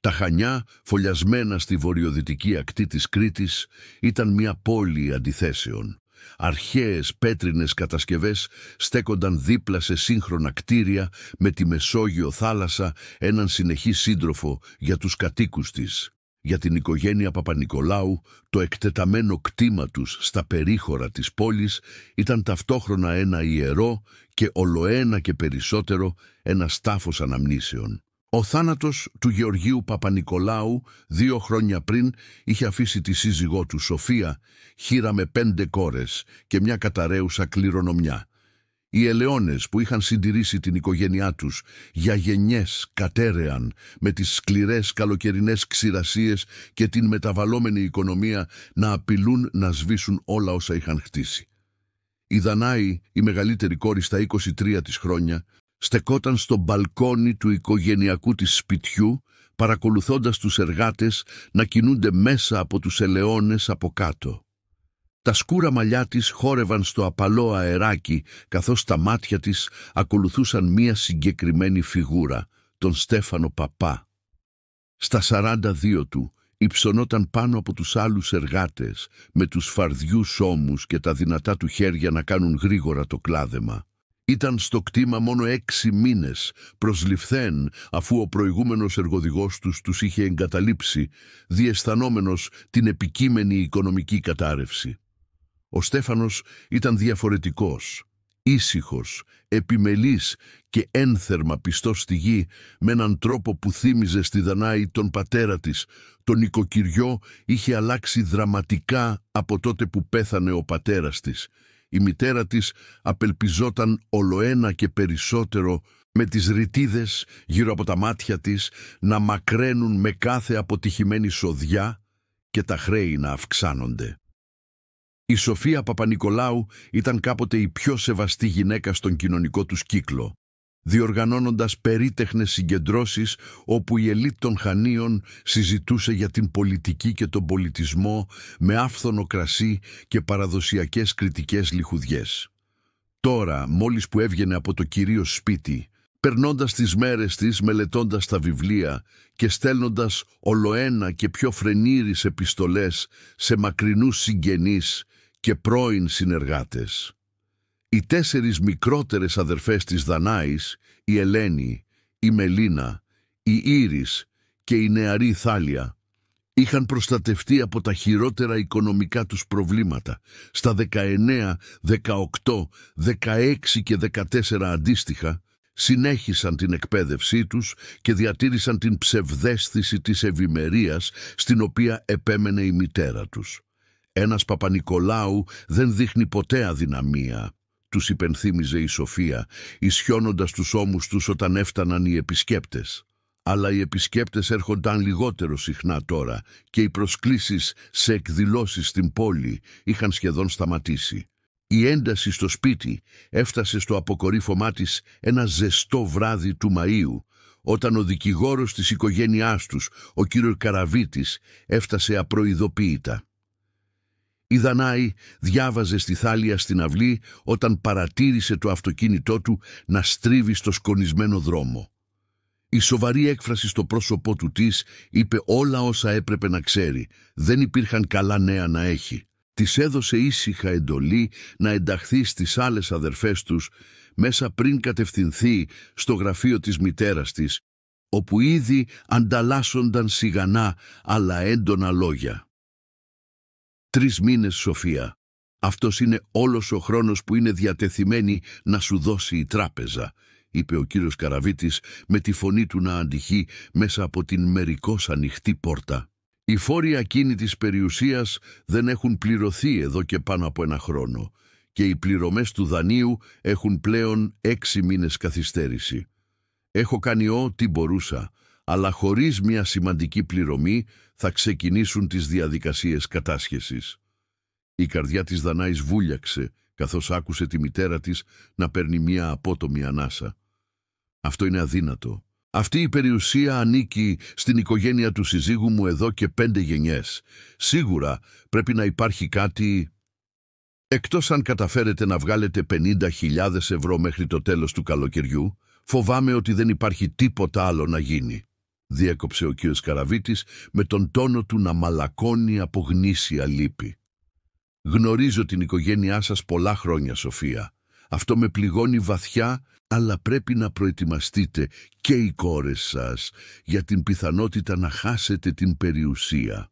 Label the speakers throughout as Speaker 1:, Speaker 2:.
Speaker 1: Τα Χανιά, φωλιασμένα στη βορειοδυτική ακτή της Κρήτης, ήταν μια πόλη αντιθέσεων. Αρχαίες πέτρινες κατασκευές στέκονταν δίπλα σε σύγχρονα κτίρια με τη Μεσόγειο θάλασσα έναν συνεχή σύντροφο για τους κατοίκους της. Για την οικογένεια Παπανικολάου, το εκτεταμένο κτήμα τους στα περίχωρα της πόλης ήταν ταυτόχρονα ένα ιερό και ολοένα και περισσότερο ένα τάφος αναμνήσεων. Ο θάνατος του Γεωργίου Παπανικολάου 2 χρόνια πριν είχε αφήσει τη σύζυγό του Σοφία, χήρα με 5 κόρες και μια καταραίουσα κληρονομιά. Οι ελαιώνες που είχαν συντηρήσει την οικογένειά τους για γενιές κατέρεαν με τις σκληρές καλοκαιρινές ξηρασίες και την μεταβαλλόμενη οικονομία να απειλούν να σβήσουν όλα όσα είχαν χτίσει. Η Δανάη, η μεγαλύτερη κόρη στα 23 της χρόνια, στεκόταν στο μπαλκόνι του οικογενειακού της σπιτιού, παρακολουθώντας τους εργάτες να κινούνται μέσα από τους ελαιώνες από κάτω. Τα σκούρα μαλλιά της χόρευαν στο απαλό αεράκι, καθώς τα μάτια της ακολουθούσαν μία συγκεκριμένη φιγούρα, τον Στέφανο Παπά. Στα 42 του υψωνόταν πάνω από τους άλλους εργάτες, με τους φαρδιούς ώμους και τα δυνατά του χέρια να κάνουν γρήγορα το κλάδεμα. Ήταν στο κτήμα μόνο 6 μήνες, προσληφθέν αφού ο προηγούμενος εργοδηγός τους είχε εγκαταλείψει, διαισθανόμενος την επικείμενη οικονομική κατάρρευση. Ο Στέφανος ήταν διαφορετικός, ήσυχος, επιμελής και ένθερμα πιστός στη γη, με έναν τρόπο που θύμιζε στη Δανάη τον πατέρα της. Το νοικοκυριό είχε αλλάξει δραματικά από τότε που πέθανε ο πατέρας της. Η μητέρα της απελπιζόταν ολοένα και περισσότερο, με τις ρητίδες γύρω από τα μάτια της να μακραίνουν με κάθε αποτυχημένη σοδιά και τα χρέη να αυξάνονται. Η Σοφία Παπανικολάου ήταν κάποτε η πιο σεβαστή γυναίκα στον κοινωνικό τους κύκλο, διοργανώνοντας περίτεχνες συγκεντρώσεις όπου η ελίτ των Χανίων συζητούσε για την πολιτική και τον πολιτισμό με άφθονο κρασί και παραδοσιακές κριτικές λιχουδιές. Τώρα, μόλις που έβγαινε από το κυρίως σπίτι, περνώντας τις μέρες της μελετώντας τα βιβλία και στέλνοντας ολοένα και πιο φρενήρεις επιστολές σε μακρινούς συγγενείς και πρώην συνεργάτες. Οι 4 μικρότερες αδερφές της Δανάης, η Ελένη, η Μελίνα, η Ήρης και η νεαρή Θάλια, είχαν προστατευτεί από τα χειρότερα οικονομικά τους προβλήματα. Στα 19, 18, 16 και 14 αντίστοιχα, συνέχισαν την εκπαίδευσή τους και διατήρησαν την ψευδαίσθηση της ευημερίας στην οποία επέμενε η μητέρα τους. Ένας Παπανικολάου δεν δείχνει ποτέ αδυναμία, τους υπενθύμιζε η Σοφία, ισιώνοντας τους ώμους τους όταν έφταναν οι επισκέπτες. Αλλά οι επισκέπτες έρχονταν λιγότερο συχνά τώρα και οι προσκλήσεις σε εκδηλώσεις στην πόλη είχαν σχεδόν σταματήσει. Η ένταση στο σπίτι έφτασε στο αποκορύφωμά της ένα ζεστό βράδυ του Μαΐου, όταν ο δικηγόρος της οικογένειάς τους, ο κύριος Καραβίτης, έφτασε απροειδοποίητα. Η Δανάη διάβαζε στη Θάλια στην αυλή όταν παρατήρησε το αυτοκίνητό του να στρίβει στο σκονισμένο δρόμο. Η σοβαρή έκφραση στο πρόσωπό του της είπε όλα όσα έπρεπε να ξέρει. Δεν υπήρχαν καλά νέα να έχει. Της έδωσε ήσυχα εντολή να ενταχθεί στις άλλες αδερφές τους μέσα πριν κατευθυνθεί στο γραφείο της μητέρας της, όπου ήδη ανταλλάσσονταν σιγανά αλλά έντονα λόγια. 3 μήνες, Σοφία. Αυτός είναι όλος ο χρόνος που είναι διατεθειμένη να σου δώσει η τράπεζα, είπε ο κύριος Καραβίτης με τη φωνή του να αντυχεί μέσα από την μερικώς ανοιχτή πόρτα. Οι φόροι ακίνητης περιουσίας δεν έχουν πληρωθεί εδώ και πάνω από 1 χρόνο και οι πληρωμές του δανείου έχουν πλέον 6 μήνες καθυστέρηση. Έχω κάνει ό,τι μπορούσα, αλλά χωρίς μια σημαντική πληρωμή θα ξεκινήσουν τις διαδικασίες κατάσχεσης. Η καρδιά της Δανάης βούλιαξε καθώς άκουσε τη μητέρα της να παίρνει μια απότομη ανάσα. Αυτό είναι αδύνατο. Αυτή η περιουσία ανήκει στην οικογένεια του συζύγου μου εδώ και 5 γενιές. Σίγουρα πρέπει να υπάρχει κάτι... Εκτός αν καταφέρετε να βγάλετε 50.000 ευρώ μέχρι το τέλος του καλοκαιριού, φοβάμαι ότι δεν υπάρχει τίποτα άλλο να γίνει. διέκοψε ο κ. Καραβίτης με τον τόνο του να μαλακώνει από γνήσια λύπη. «Γνωρίζω την οικογένειά σας πολλά χρόνια, Σοφία. Αυτό με πληγώνει βαθιά, αλλά πρέπει να προετοιμαστείτε και οι κόρες σας για την πιθανότητα να χάσετε την περιουσία».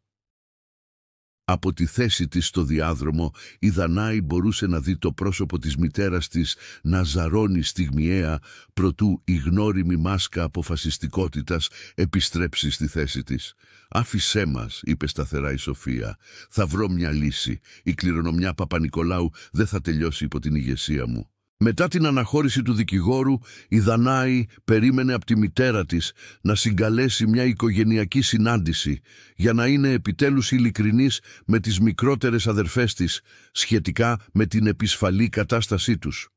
Speaker 1: Από τη θέση της στο διάδρομο, η Δανάη μπορούσε να δει το πρόσωπο της μητέρας της να ζαρώνει στιγμιαία, προτού η γνώριμη μάσκα αποφασιστικότητας επιστρέψει στη θέση της. «Άφησέ μας», είπε σταθερά η Σοφία. «Θα βρω μια λύση. Η κληρονομιά Παπα-Νικολάου δεν θα τελειώσει υπό την ηγεσία μου». Μετά την αναχώρηση του δικηγόρου, η Δανάη περίμενε από τη μητέρα της να συγκαλέσει μια οικογενειακή συνάντηση για να είναι επιτέλους ειλικρινής με τις μικρότερες αδερφές της σχετικά με την επισφαλή κατάστασή τους.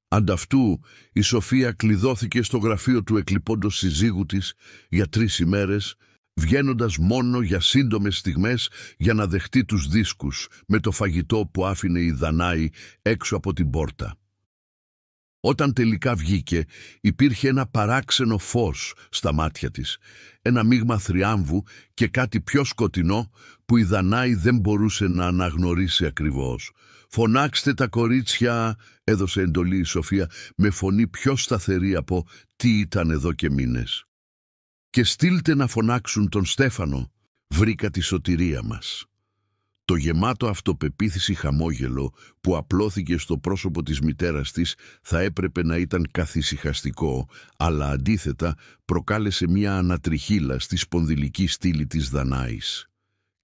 Speaker 1: Ανταυτού, η Σοφία κλειδώθηκε στο γραφείο του εκλειπώντος συζύγου της για 3 ημέρες, βγαίνοντας μόνο για σύντομες στιγμές για να δεχτεί τους δίσκους με το φαγητό που άφηνε η Δανάη έξω από την πόρτα. Όταν τελικά βγήκε, υπήρχε ένα παράξενο φως στα μάτια της, ένα μείγμα θριάμβου και κάτι πιο σκοτεινό που η Δανάη δεν μπορούσε να αναγνωρίσει ακριβώς. «Φωνάξτε τα κορίτσια», έδωσε εντολή η Σοφία με φωνή πιο σταθερή από τι ήταν εδώ και μήνες. «Και στείλτε να φωνάξουν τον Στέφανο, βρήκα τη σωτηρία μας». Το γεμάτο αυτοπεποίθηση χαμόγελο που απλώθηκε στο πρόσωπο της μητέρας της θα έπρεπε να ήταν καθησυχαστικό, αλλά αντίθετα προκάλεσε μια ανατριχύλα στη σπονδυλική στήλη της Δανάης.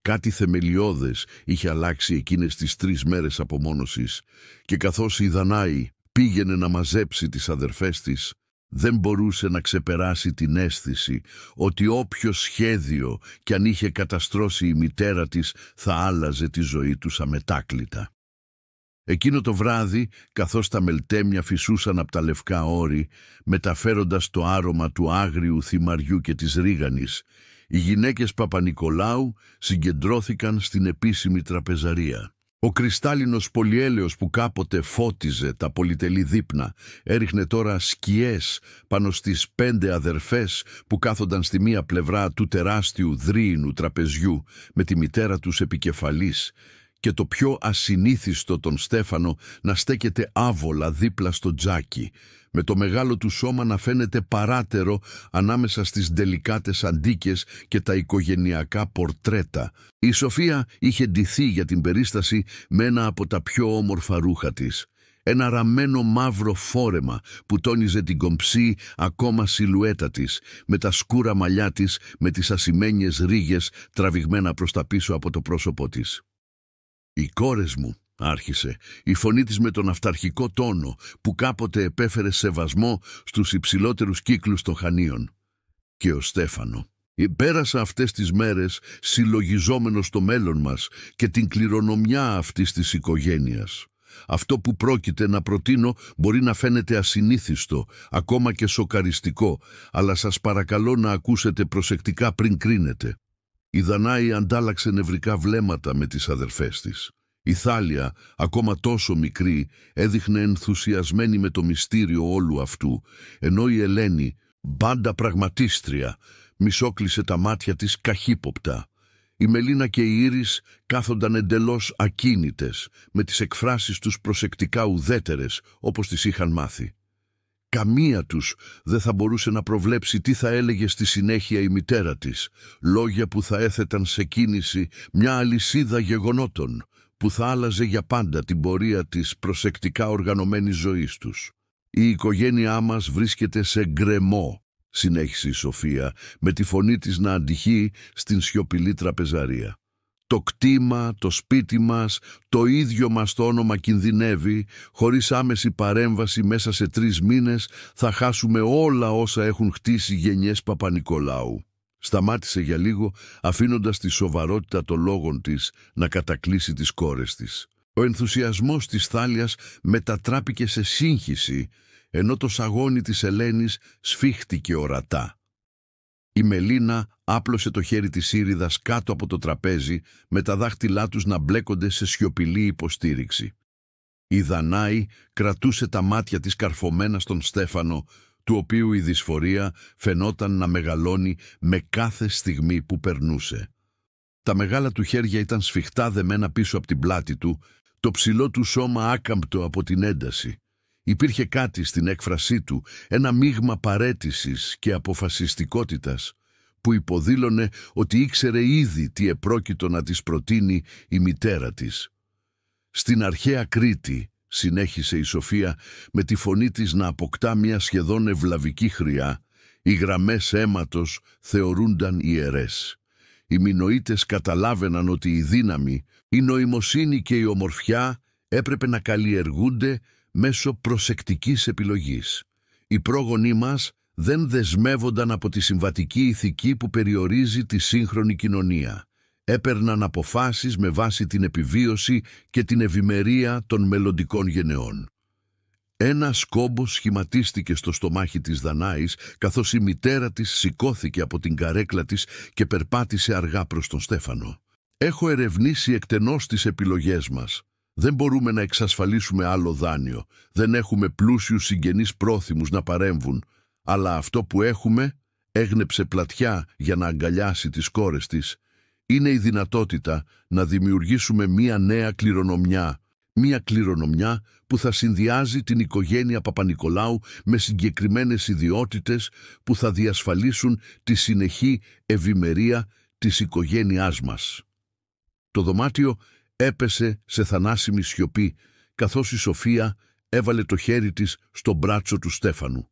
Speaker 1: Κάτι θεμελιώδες είχε αλλάξει εκείνες τις 3 μέρες απομόνωσης και καθώς η Δανάη πήγαινε να μαζέψει τις αδερφές της, δεν μπορούσε να ξεπεράσει την αίσθηση ότι όποιο σχέδιο κι αν είχε καταστρώσει η μητέρα της θα άλλαζε τη ζωή τους αμετάκλητα. Εκείνο το βράδυ, καθώς τα μελτέμια φυσούσαν από τα λευκά όρη, μεταφέροντας το άρωμα του άγριου θυμαριού και της ρίγανης, οι γυναίκες Παπα-Νικολάου συγκεντρώθηκαν στην επίσημη τραπεζαρία. Ο κρυστάλλινος πολυέλαιος που κάποτε φώτιζε τα πολυτελή δείπνα έριχνε τώρα σκιές πάνω στις 5 αδερφές που κάθονταν στη μία πλευρά του τεράστιου δρύινου τραπεζιού με τη μητέρα τους επικεφαλής και το πιο ασυνήθιστο τον Στέφανο να στέκεται άβολα δίπλα στο τζάκι, με το μεγάλο του σώμα να φαίνεται παράτερο ανάμεσα στις ντελικάτες αντίκες και τα οικογενειακά πορτρέτα. Η Σοφία είχε ντυθεί για την περίσταση με ένα από τα πιο όμορφα ρούχα της. Ένα ραμμένο μαύρο φόρεμα που τόνιζε την κομψή ακόμα σιλουέτα της, με τα σκούρα μαλλιά της με τις ασημένιες ρίγες τραβηγμένα προς τα πίσω από το πρόσωπό της. «Οι κόρες μου», άρχισε, η φωνή της με τον αυταρχικό τόνο που κάποτε επέφερε σεβασμό στους υψηλότερους κύκλους των Χανίων. «Και ο Στέφανο. Πέρασα αυτές τις μέρες συλλογιζόμενος το μέλλον μας και την κληρονομιά αυτής της οικογένειας. Αυτό που πρόκειται να προτείνω μπορεί να φαίνεται ασυνήθιστο, ακόμα και σοκαριστικό, αλλά σας παρακαλώ να ακούσετε προσεκτικά πριν κρίνετε». Η Δανάη αντάλλαξε νευρικά βλέμματα με τις αδερφές της. Η Θάλια, ακόμα τόσο μικρή, έδειχνε ενθουσιασμένη με το μυστήριο όλου αυτού, ενώ η Ελένη, μπάντα πραγματίστρια, μισόκλεισε τα μάτια της καχύποπτα. Η Μελίνα και η Ήρης κάθονταν εντελώς ακίνητες, με τις εκφράσεις τους προσεκτικά ουδέτερες, όπως τις είχαν μάθει. Καμία τους δεν θα μπορούσε να προβλέψει τι θα έλεγε στη συνέχεια η μητέρα της, λόγια που θα έθεταν σε κίνηση μια αλυσίδα γεγονότων, που θα άλλαζε για πάντα την πορεία της προσεκτικά οργανωμένης ζωής τους. «Η οικογένειά μας βρίσκεται σε γκρεμό», συνέχισε η Σοφία, με τη φωνή της να αντυχεί στην σιωπηλή τραπεζαρία. «Το κτήμα, το σπίτι μας, το ίδιο μας το όνομα κινδυνεύει. Χωρίς άμεση παρέμβαση μέσα σε 3 μήνες θα χάσουμε όλα όσα έχουν χτίσει γενιές Παπα-Νικολάου». Σταμάτησε για λίγο, αφήνοντας τη σοβαρότητα των λόγων της να κατακλείσει τις κόρες της. Ο ενθουσιασμός της Θάλιας μετατράπηκε σε σύγχυση, ενώ το σαγόνι της Ελένης σφίχτηκε ορατά. Η Μελίνα άπλωσε το χέρι της Ήριδας κάτω από το τραπέζι, με τα δάχτυλά τους να μπλέκονται σε σιωπηλή υποστήριξη. Η Δανάη κρατούσε τα μάτια της καρφωμένα στον Στέφανο, του οποίου η δυσφορία φαινόταν να μεγαλώνει με κάθε στιγμή που περνούσε. Τα μεγάλα του χέρια ήταν σφιχτά δεμένα πίσω από την πλάτη του, το ψηλό του σώμα άκαμπτο από την ένταση. Υπήρχε κάτι στην έκφρασή του, ένα μείγμα παρέτησης και αποφασιστικότητας, που υποδήλωνε ότι ήξερε ήδη τι επρόκειτο να της προτείνει η μητέρα της. «Στην αρχαία Κρήτη», συνέχισε η Σοφία με τη φωνή της να αποκτά μια σχεδόν ευλαβική χρειά, οι γραμμές αίματος θεωρούνταν ιερές. Οι Μινωίτες καταλάβαιναν ότι η δύναμη, η νοημοσύνη και η ομορφιά έπρεπε να καλλιεργούνται μέσω προσεκτικής επιλογής. Οι πρόγονοί μας δεν δεσμεύονταν από τη συμβατική ηθική που περιορίζει τη σύγχρονη κοινωνία. Έπαιρναν αποφάσεις με βάση την επιβίωση και την ευημερία των μελλοντικών γενεών. Ένας κόμπος σχηματίστηκε στο στομάχι της Δανάης, καθώς η μητέρα της σηκώθηκε από την καρέκλα της και περπάτησε αργά προς τον Στέφανο. «Έχω ερευνήσει εκτενώς τις επιλογές μας. Δεν μπορούμε να εξασφαλίσουμε άλλο δάνειο. Δεν έχουμε πλούσιους συγγενείς πρόθυμους να παρέμβουν. Αλλά αυτό που έχουμε», έγνεψε πλατιά για να αγκαλιάσει τις κόρες της, «είναι η δυνατότητα να δημιουργήσουμε μία νέα κληρονομιά. Μία κληρονομιά που θα συνδυάζει την οικογένεια Παπανικολάου με συγκεκριμένες ιδιότητες που θα διασφαλίσουν τη συνεχή ευημερία της οικογένειάς μας». Το δωμάτιο έπεσε σε θανάσιμη σιωπή, καθώς η Σοφία έβαλε το χέρι της στο μπράτσο του Στέφανου.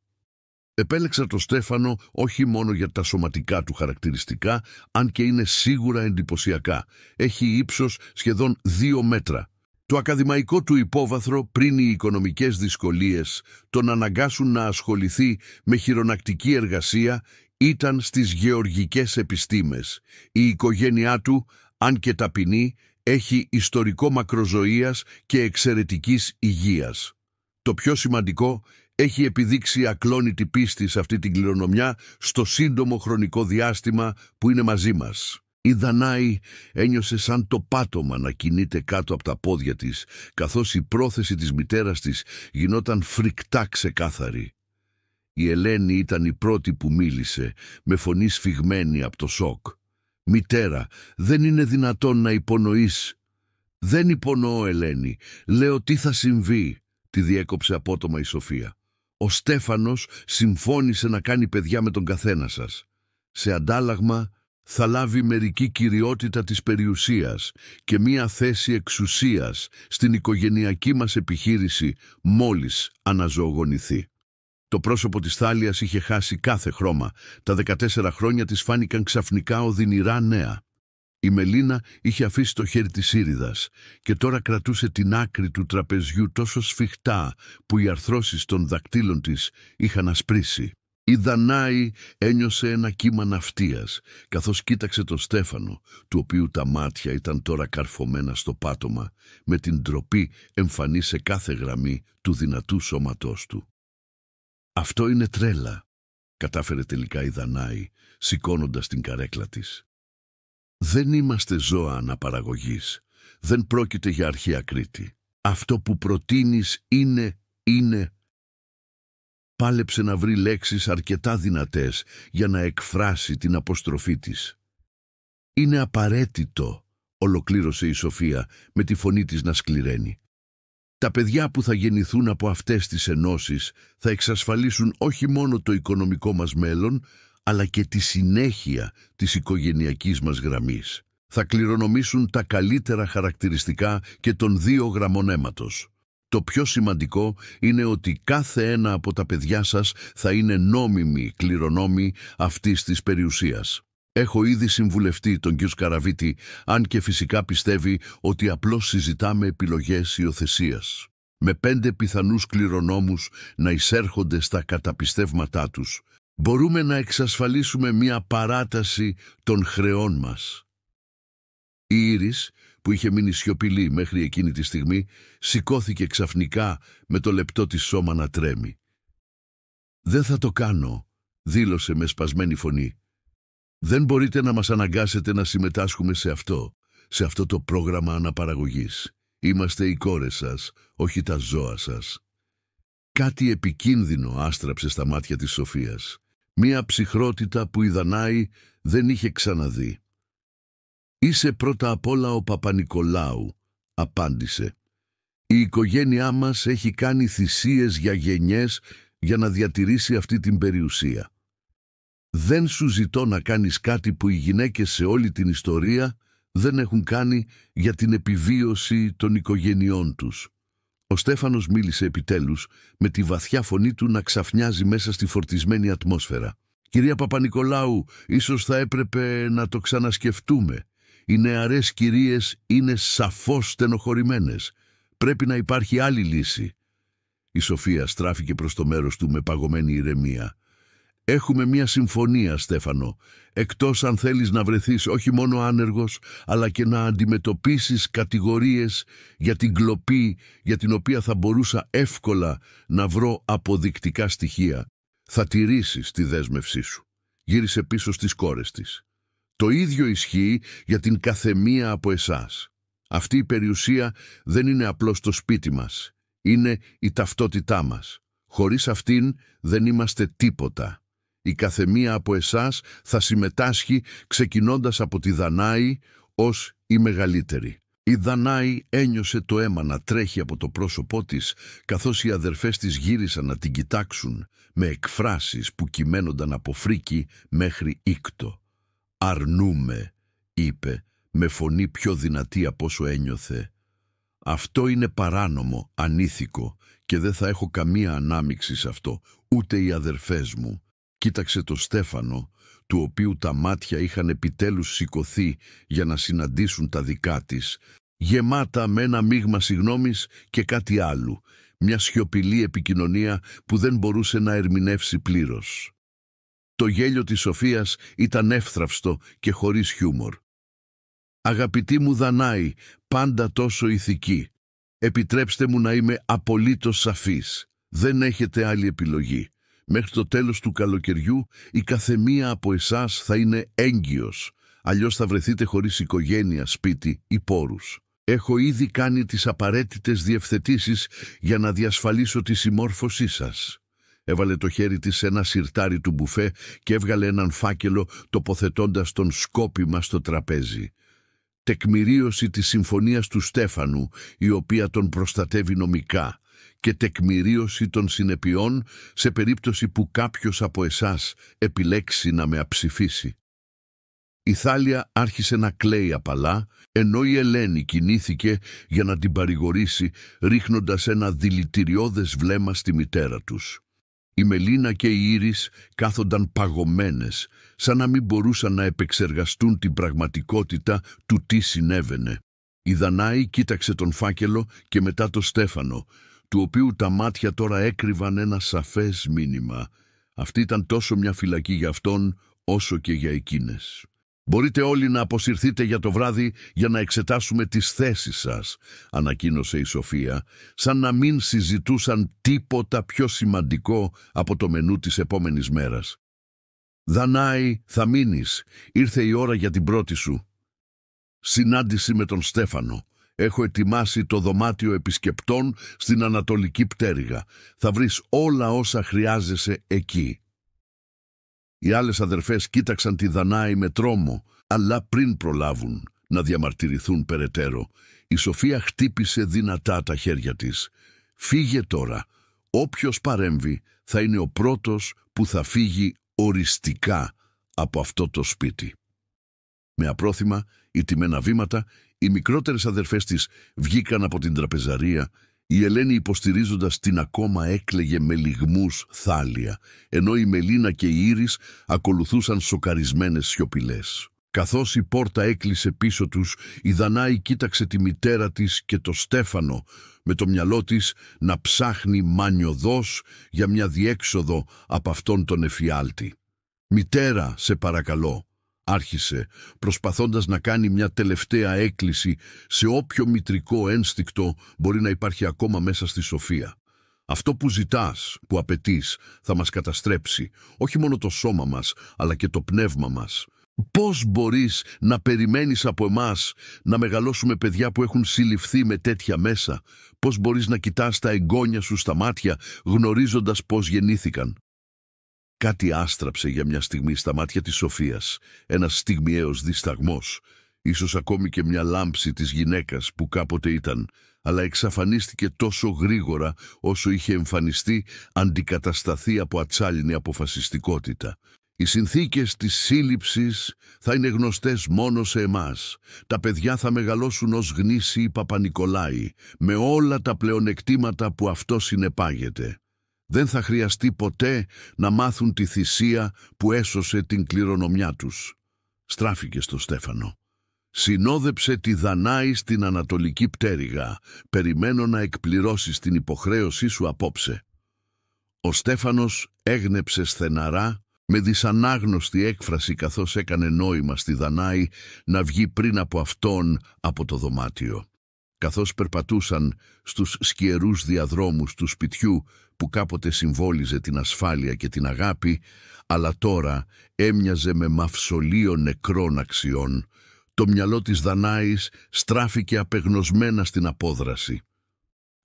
Speaker 1: «Επέλεξα το Στέφανο όχι μόνο για τα σωματικά του χαρακτηριστικά, αν και είναι σίγουρα εντυπωσιακά. Έχει ύψος σχεδόν 2 μέτρα. Το ακαδημαϊκό του υπόβαθρο, πριν οι οικονομικές δυσκολίες τον αναγκάσουν να ασχοληθεί με χειρονακτική εργασία, ήταν στις γεωργικές επιστήμες. Η οικογένειά του, αν και ταπεινή, έχει ιστορικό μακροζωίας και εξαιρετικής υγείας. Το πιο σημαντικό, έχει επιδείξει ακλόνητη πίστη σε αυτή την κληρονομιά στο σύντομο χρονικό διάστημα που είναι μαζί μας». Η Δανάη ένιωσε σαν το πάτωμα να κινείται κάτω από τα πόδια της, καθώς η πρόθεση της μητέρας της γινόταν φρικτά ξεκάθαρη. Η Ελένη ήταν η πρώτη που μίλησε, με φωνή σφιγμένη από το σοκ. «Μητέρα, δεν είναι δυνατόν να υπονοείς». «Δεν υπονοώ, Ελένη. Λέω τι θα συμβεί», τη διέκοψε απότομα η Σοφία. «Ο Στέφανος συμφώνησε να κάνει παιδιά με τον καθένα σας. Σε αντάλλαγμα θα λάβει μερική κυριότητα της περιουσίας και μία θέση εξουσίας στην οικογενειακή μας επιχείρηση μόλις αναζωογονηθεί». Το πρόσωπο της Θάλιας είχε χάσει κάθε χρώμα. Τα 14 χρόνια της φάνηκαν ξαφνικά οδυνηρά νέα. Η Μελίνα είχε αφήσει το χέρι της Ήριδας και τώρα κρατούσε την άκρη του τραπεζιού τόσο σφιχτά που οι αρθρώσεις των δακτύλων της είχαν ασπρίσει. Η Δανάη ένιωσε ένα κύμα ναυτίας, καθώς κοίταξε τον Στέφανο, του οποίου τα μάτια ήταν τώρα καρφωμένα στο πάτωμα, με την ντροπή εμφανή σε κάθε γραμμή του δυνατού σώματός του. «Αυτό είναι τρέλα», κατάφερε τελικά η Δανάη, σηκώνοντας την καρέκλα της. «Δεν είμαστε ζώα αναπαραγωγής. Δεν πρόκειται για αρχαία Κρήτη. Αυτό που προτείνεις είναι...» Πάλεψε να βρει λέξεις αρκετά δυνατές για να εκφράσει την αποστροφή της. «Είναι απαραίτητο», ολοκλήρωσε η Σοφία με τη φωνή της να σκληραίνει. «Τα παιδιά που θα γεννηθούν από αυτές τις ενώσεις θα εξασφαλίσουν όχι μόνο το οικονομικό μας μέλλον, αλλά και τη συνέχεια της οικογενειακής μας γραμμής. Θα κληρονομήσουν τα καλύτερα χαρακτηριστικά και των 2 γραμμών αίματος. Το πιο σημαντικό είναι ότι κάθε ένα από τα παιδιά σας θα είναι νόμιμοι κληρονόμοι αυτής της περιουσίας. Έχω ήδη συμβουλευτεί τον κ. Σκαραβίτη, αν και φυσικά πιστεύει ότι απλώς συζητάμε επιλογές υιοθεσίας. Με 5 πιθανούς κληρονόμους να εισέρχονται στα καταπιστεύματά τους, μπορούμε να εξασφαλίσουμε μια παράταση των χρεών μας». Η Ήρης, που είχε μείνει σιωπηλή μέχρι εκείνη τη στιγμή, σηκώθηκε ξαφνικά με το λεπτό της σώμα να τρέμει. «Δεν θα το κάνω», δήλωσε με σπασμένη φωνή. «Δεν μπορείτε να μας αναγκάσετε να συμμετάσχουμε σε αυτό το πρόγραμμα αναπαραγωγής. Είμαστε οι κόρες σας, όχι τα ζώα σας». Κάτι επικίνδυνο άστραψε στα μάτια της Σοφίας. Μία ψυχρότητα που η Δανάη δεν είχε ξαναδεί. «Είσαι πρώτα απ' όλα ο Παπα-Νικολάου», απάντησε. «Η οικογένειά μας έχει κάνει θυσίες για γενιές για να διατηρήσει αυτή την περιουσία. Δεν σου ζητώ να κάνεις κάτι που οι γυναίκες σε όλη την ιστορία δεν έχουν κάνει για την επιβίωση των οικογενειών τους». Ο Στέφανος μίλησε επιτέλους με τη βαθιά φωνή του να ξαφνιάζει μέσα στη φορτισμένη ατμόσφαιρα. «Κυρία Παπα-Νικολάου, ίσως θα έπρεπε να το ξανασκεφτούμε. Οι νεαρές κυρίες είναι σαφώς στενοχωρημένες. Πρέπει να υπάρχει άλλη λύση». Η Σοφία στράφηκε προς το μέρος του με παγωμένη ηρεμία. «Έχουμε μια συμφωνία, Στέφανο. Εκτός αν θέλεις να βρεθείς όχι μόνο άνεργος, αλλά και να αντιμετωπίσεις κατηγορίες για την κλοπή για την οποία θα μπορούσα εύκολα να βρω αποδεικτικά στοιχεία. Θα τηρήσεις τη δέσμευσή σου». Γύρισε πίσω στις κόρες της. «Το ίδιο ισχύει για την καθεμία από εσάς. Αυτή η περιουσία δεν είναι απλώς το σπίτι μας. Είναι η ταυτότητά μας. Χωρίς αυτήν δεν είμαστε τίποτα. Η καθεμία από εσάς θα συμμετάσχει ξεκινώντας από τη Δανάη ως η μεγαλύτερη». Η Δανάη ένιωσε το αίμα να τρέχει από το πρόσωπό της, καθώς οι αδερφές της γύρισαν να την κοιτάξουν με εκφράσεις που κυμαίνονταν από φρίκι μέχρι ήκτο. «Αρνούμε», είπε με φωνή πιο δυνατή από όσο ένιωθε. «Αυτό είναι παράνομο, ανήθικο και δεν θα έχω καμία ανάμειξη σε αυτό, ούτε οι αδερφές μου». Κοίταξε το Στέφανο, του οποίου τα μάτια είχαν επιτέλους σηκωθεί για να συναντήσουν τα δικά της, γεμάτα με ένα μείγμα συγγνώμης και κάτι άλλου, μια σιωπηλή επικοινωνία που δεν μπορούσε να ερμηνεύσει πλήρως. Το γέλιο της Σοφίας ήταν εύθραυστο και χωρίς χιούμορ. «Αγαπητή μου Δανάη, πάντα τόσο ηθική. Επιτρέψτε μου να είμαι απολύτως σαφής. Δεν έχετε άλλη επιλογή. Μέχρι το τέλος του καλοκαιριού η καθεμία από εσάς θα είναι έγκυος, αλλιώς θα βρεθείτε χωρίς οικογένεια, σπίτι ή πόρους. Έχω ήδη κάνει τις απαραίτητες διευθετήσεις για να διασφαλίσω τη συμμόρφωσή σας». Έβαλε το χέρι της σε ένα σιρτάρι του μπουφέ και έβγαλε έναν φάκελο τοποθετώντας τον σκόπιμα στο τραπέζι. Τεκμηρίωση της συμφωνίας του Στέφανου, η οποία τον προστατεύει νομικά, και τεκμηρίωση των συνεπειών σε περίπτωση που κάποιος από εσάς επιλέξει να με αψηφίσει. Η Θάλια άρχισε να κλαίει απαλά, ενώ η Ελένη κινήθηκε για να την παρηγορήσει, ρίχνοντας ένα δηλητηριώδες βλέμμα στη μητέρα τους. Η Μελίνα και η Ήρης κάθονταν παγωμένες, σαν να μην μπορούσαν να επεξεργαστούν την πραγματικότητα του τι συνέβαινε. Η Δανάη κοίταξε τον φάκελο και μετά το Στέφανο, του οποίου τα μάτια τώρα έκρυβαν ένα σαφές μήνυμα. Αυτή ήταν τόσο μια φυλακή για αυτόν, όσο και για εκείνες. «Μπορείτε όλοι να αποσυρθείτε για το βράδυ για να εξετάσουμε τις θέσεις σας», ανακοίνωσε η Σοφία, σαν να μην συζητούσαν τίποτα πιο σημαντικό από το μενού της επόμενης μέρας. «Δανάη, θα μείνεις. Ήρθε η ώρα για την πρώτη σου συνάντηση με τον Στέφανο. Έχω ετοιμάσει το δωμάτιο επισκεπτών στην Ανατολική Πτέρυγα. Θα βρεις όλα όσα χρειάζεσαι εκεί». Οι άλλες αδερφές κοίταξαν τη Δανάη με τρόμο, αλλά πριν προλάβουν να διαμαρτυρηθούν περαιτέρω, η Σοφία χτύπησε δυνατά τα χέρια της. «Φύγε τώρα. Όποιος παρέμβει θα είναι ο πρώτος που θα φύγει οριστικά από αυτό το σπίτι». Με απρόθυμα, ηττημένα βήματα, οι μικρότερες αδερφές της βγήκαν από την τραπεζαρία, η Ελένη υποστηρίζοντας την ακόμα έκλαιγε με λυγμούς Θάλια, ενώ η Μελίνα και η Ήρης ακολουθούσαν σοκαρισμένες σιωπηλές. Καθώς η πόρτα έκλεισε πίσω τους, η Δανάη κοίταξε τη μητέρα της και το Στέφανο, με το μυαλό της να ψάχνει μανιωδώς για μια διέξοδο από αυτόν τον εφιάλτη. «Μητέρα, σε παρακαλώ», άρχισε, προσπαθώντας να κάνει μια τελευταία έκκληση σε όποιο μητρικό ένστικτο μπορεί να υπάρχει ακόμα μέσα στη Σοφία. «Αυτό που ζητάς, που απαιτείς, θα μας καταστρέψει, όχι μόνο το σώμα μας, αλλά και το πνεύμα μας. Πώς μπορείς να περιμένεις από εμάς να μεγαλώσουμε παιδιά που έχουν συλληφθεί με τέτοια μέσα? Πώς μπορείς να κοιτάς τα εγγόνια σου στα μάτια γνωρίζοντας πώς γεννήθηκαν? Κάτι άστραψε για μια στιγμή στα μάτια της Σοφίας, ένας στιγμιαίος δισταγμός, ίσως ακόμη και μια λάμψη της γυναίκας που κάποτε ήταν, αλλά εξαφανίστηκε τόσο γρήγορα όσο είχε εμφανιστεί, αντικατασταθεί από ατσάλινη αποφασιστικότητα. Οι συνθήκες της σύλληψης θα είναι γνωστές μόνο σε εμάς. Τα παιδιά θα μεγαλώσουν ως γνήσιοι Παπα-Νικολάοι, με όλα τα πλεονεκτήματα που αυτό συνεπάγεται. Δεν θα χρειαστεί ποτέ να μάθουν τη θυσία που έσωσε την κληρονομιά τους. Στράφηκε στο Στέφανο. Συνόδεψε τη Δανάη στην Ανατολική Πτέρυγα. Περιμένω να εκπληρώσεις την υποχρέωσή σου απόψε. Ο Στέφανος έγνεψε στεναρά, με δυσανάγνωστη έκφραση, καθώς έκανε νόημα στη Δανάη να βγει πριν από αυτόν από το δωμάτιο. Καθώς περπατούσαν στους σκιερούς διαδρόμους του σπιτιού που κάποτε συμβόλιζε την ασφάλεια και την αγάπη, αλλά τώρα έμοιαζε με μαυσολείο νεκρών αξιών, το μυαλό της Δανάης στράφηκε απεγνωσμένα στην απόδραση.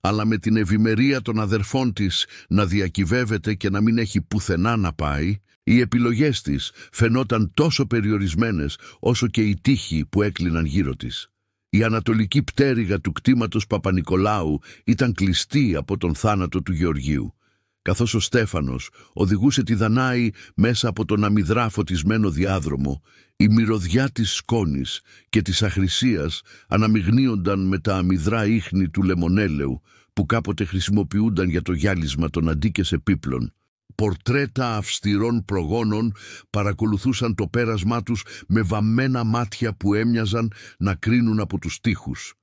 Speaker 1: Αλλά με την ευημερία των αδερφών της να διακυβεύεται και να μην έχει πουθενά να πάει, οι επιλογές της φαινόταν τόσο περιορισμένες όσο και οι τείχοι που έκλειναν γύρω της. Η ανατολική πτέρυγα του κτήματος Παπα-Νικολάου ήταν κλειστή από τον θάνατο του Γεωργίου. Καθώς ο Στέφανος οδηγούσε τη Δανάη μέσα από τον αμυδρά φωτισμένο διάδρομο, η μυρωδιά της σκόνης και της αχρησίας αναμειγνύονταν με τα αμυδρά ίχνη του λεμονέλαιου που κάποτε χρησιμοποιούνταν για το γυάλισμα των αντίκες επίπλων. Πορτρέτα αυστηρών προγόνων παρακολουθούσαν το πέρασμά τους με βαμμένα μάτια που έμοιαζαν να κρίνουν από τους τοίχους.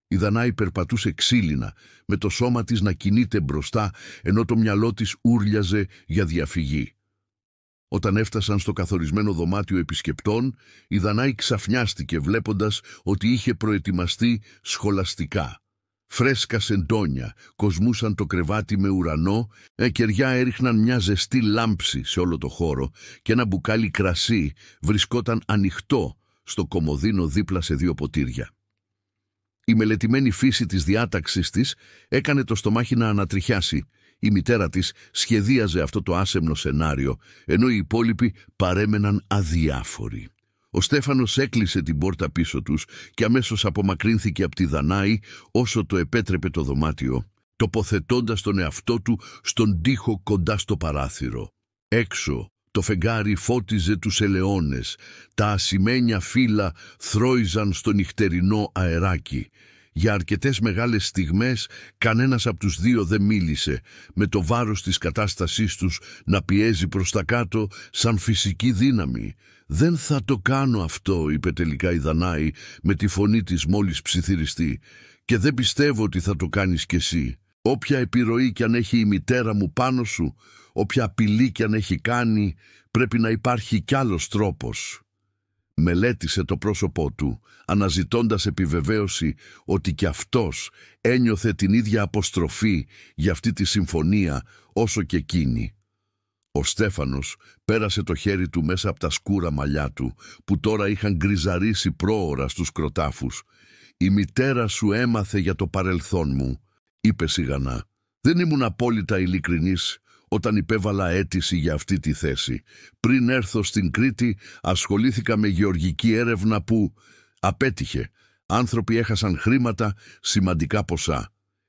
Speaker 1: Η Δανάη περπατούσε ξύλινα, με το σώμα της να κινείται μπροστά, ενώ το μυαλό της ούρλιαζε για διαφυγή. Όταν έφτασαν στο καθορισμένο δωμάτιο επισκεπτών, η Δανάη ξαφνιάστηκε βλέποντας ότι είχε προετοιμαστεί σχολαστικά. Φρέσκα σεντόνια κοσμούσαν το κρεβάτι με ουρανό, κεριά έριχναν μια ζεστή λάμψη σε όλο το χώρο και ένα μπουκάλι κρασί βρισκόταν ανοιχτό στο κομοδίνο δίπλα σε δύο ποτήρια. Η μελετημένη φύση της διάταξης της έκανε το στομάχι να ανατριχιάσει. Η μητέρα της σχεδίαζε αυτό το άσεμνο σενάριο, ενώ οι υπόλοιποι παρέμεναν αδιάφοροι. Ο Στέφανος έκλεισε την πόρτα πίσω τους και αμέσως απομακρύνθηκε από τη Δανάη όσο το επέτρεπε το δωμάτιο, τοποθετώντας τον εαυτό του στον τοίχο κοντά στο παράθυρο. Έξω το φεγγάρι φώτιζε τους ελαιώνες, τα ασημένια φύλλα θρώιζαν στο νυχτερινό αεράκι. Για αρκετές μεγάλες στιγμές κανένας από τους δύο δεν μίλησε, με το βάρος της κατάστασής τους να πιέζει προς τα κάτω σαν φυσική δύναμη. «Δεν θα το κάνω αυτό», είπε τελικά η Δανάη με τη φωνή της μόλις ψιθυριστεί, «και δεν πιστεύω ότι θα το κάνεις κι εσύ. Όποια επιρροή κι αν έχει η μητέρα μου πάνω σου, όποια απειλή κι αν έχει κάνει, πρέπει να υπάρχει κι άλλος τρόπος». Μελέτησε το πρόσωπό του, αναζητώντας επιβεβαίωση ότι κι αυτός ένιωθε την ίδια αποστροφή για αυτή τη συμφωνία όσο και εκείνη. Ο Στέφανος πέρασε το χέρι του μέσα από τα σκούρα μαλλιά του, που τώρα είχαν γκριζαρίσει πρόωρα στους κροτάφους. «Η μητέρα σου έμαθε για το παρελθόν μου», είπε σιγανά. «Δεν ήμουν απόλυτα ειλικρινής όταν υπέβαλα αίτηση για αυτή τη θέση. Πριν έρθω στην Κρήτη ασχολήθηκα με γεωργική έρευνα που απέτυχε. Άνθρωποι έχασαν χρήματα, σημαντικά ποσά.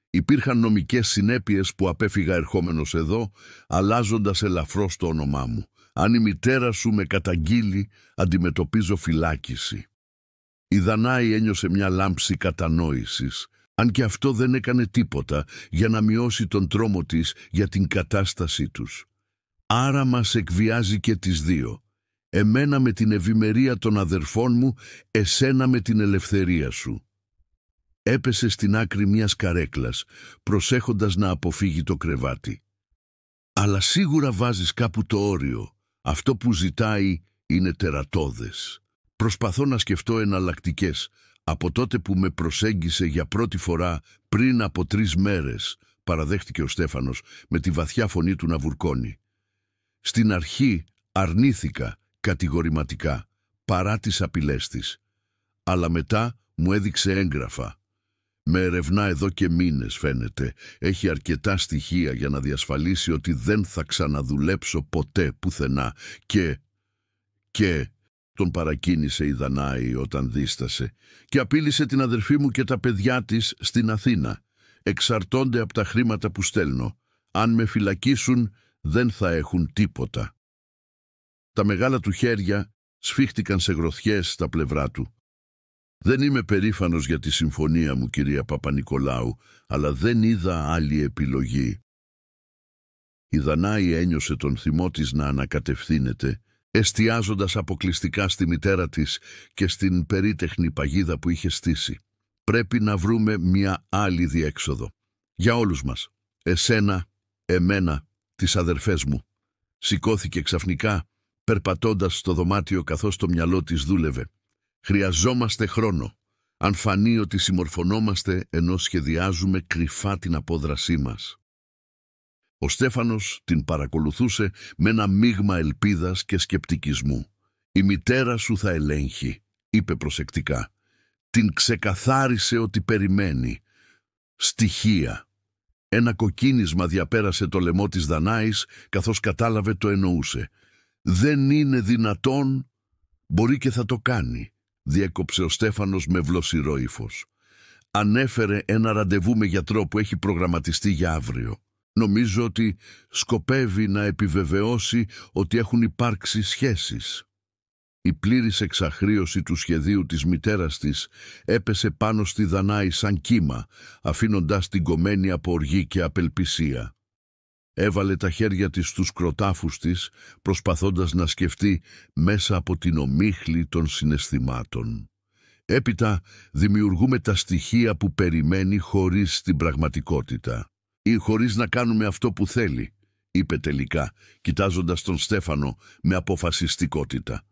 Speaker 1: Υπήρχαν νομικές συνέπειες που απέφυγα ερχόμενος εδώ, αλλάζοντας ελαφρώς το όνομά μου. Αν η μητέρα σου με καταγγείλει, αντιμετωπίζω φυλάκιση». Η Δανάη ένιωσε μια λάμψη κατανόησης, αν και αυτό δεν έκανε τίποτα για να μειώσει τον τρόμο της για την κατάστασή τους. «Άρα μας εκβιάζει και τις δύο. Εμένα με την ευημερία των αδερφών μου, εσένα με την ελευθερία σου». Έπεσε στην άκρη μιας καρέκλας, προσέχοντας να αποφύγει το κρεβάτι. «Αλλά σίγουρα βάζεις κάπου το όριο. Αυτό που ζητάει είναι τερατώδες. Προσπαθώ να σκεφτώ εναλλακτικές. Από τότε που με προσέγγισε για πρώτη φορά πριν από 3 μέρες», παραδέχτηκε ο Στέφανος με τη βαθιά φωνή του να βουρκώνει. «Στην αρχή αρνήθηκα κατηγορηματικά. παρά τις απειλές της. Αλλά μετά μου έδειξε έγγραφα. Με ερευνά εδώ και μήνες φαίνεται. Έχει αρκετά στοιχεία για να διασφαλίσει ότι δεν θα ξαναδουλέψω ποτέ πουθενά και τον παρακίνησε η Δανάη όταν δίστασε και απείλησε την αδερφή μου και τα παιδιά της στην Αθήνα. Εξαρτώνται από τα χρήματα που στέλνω. Αν με φυλακίσουν δεν θα έχουν τίποτα. Τα μεγάλα του χέρια σφίχτηκαν σε γροθιές στα πλευρά του. Δεν είμαι περήφανος για τη συμφωνία μου, κυρία Παπανικολάου, αλλά δεν είδα άλλη επιλογή. Η Δανάη ένιωσε τον θυμό της να ανακατευθύνεται, εστιάζοντας αποκλειστικά στη μητέρα της και στην περίτεχνη παγίδα που είχε στήσει. Πρέπει να βρούμε μια άλλη διέξοδο. Για όλους μας. Εσένα, εμένα, τις αδερφές μου. Σηκώθηκε ξαφνικά, περπατώντας στο δωμάτιο καθώς το μυαλό της δούλευε. Χρειαζόμαστε χρόνο. Αν φανεί ότι συμμορφωνόμαστε ενώ σχεδιάζουμε κρυφά την απόδρασή μας. Ο Στέφανος την παρακολουθούσε με ένα μείγμα ελπίδας και σκεπτικισμού. «Η μητέρα σου θα ελέγχει», είπε προσεκτικά. Την ξεκαθάρισε ότι περιμένει. Στοιχεία. Ένα κοκκίνισμα διαπέρασε το λαιμό της Δανάης καθώς κατάλαβε το εννοούσε. «Δεν είναι δυνατόν, μπορεί και θα το κάνει», διέκοψε ο Στέφανος με βλοσιρό ύφος. Ανέφερε ένα ραντεβού με γιατρό που έχει προγραμματιστεί για αύριο. Νομίζω ότι σκοπεύει να επιβεβαιώσει ότι έχουν υπάρξει σχέσεις. Η πλήρης εξαχρίωση του σχεδίου της μητέρας της έπεσε πάνω στη Δανάη σαν κύμα, αφήνοντας την κομμένη από οργή και απελπισία. Έβαλε τα χέρια της στους κροτάφους της, προσπαθώντας να σκεφτεί μέσα από την ομίχλη των συναισθημάτων. Έπειτα δημιουργούμε τα στοιχεία που περιμένει χωρίς την πραγματικότητα. Ή χωρίς να κάνουμε αυτό που θέλει, είπε τελικά, κοιτάζοντας τον Στέφανο με αποφασιστικότητα.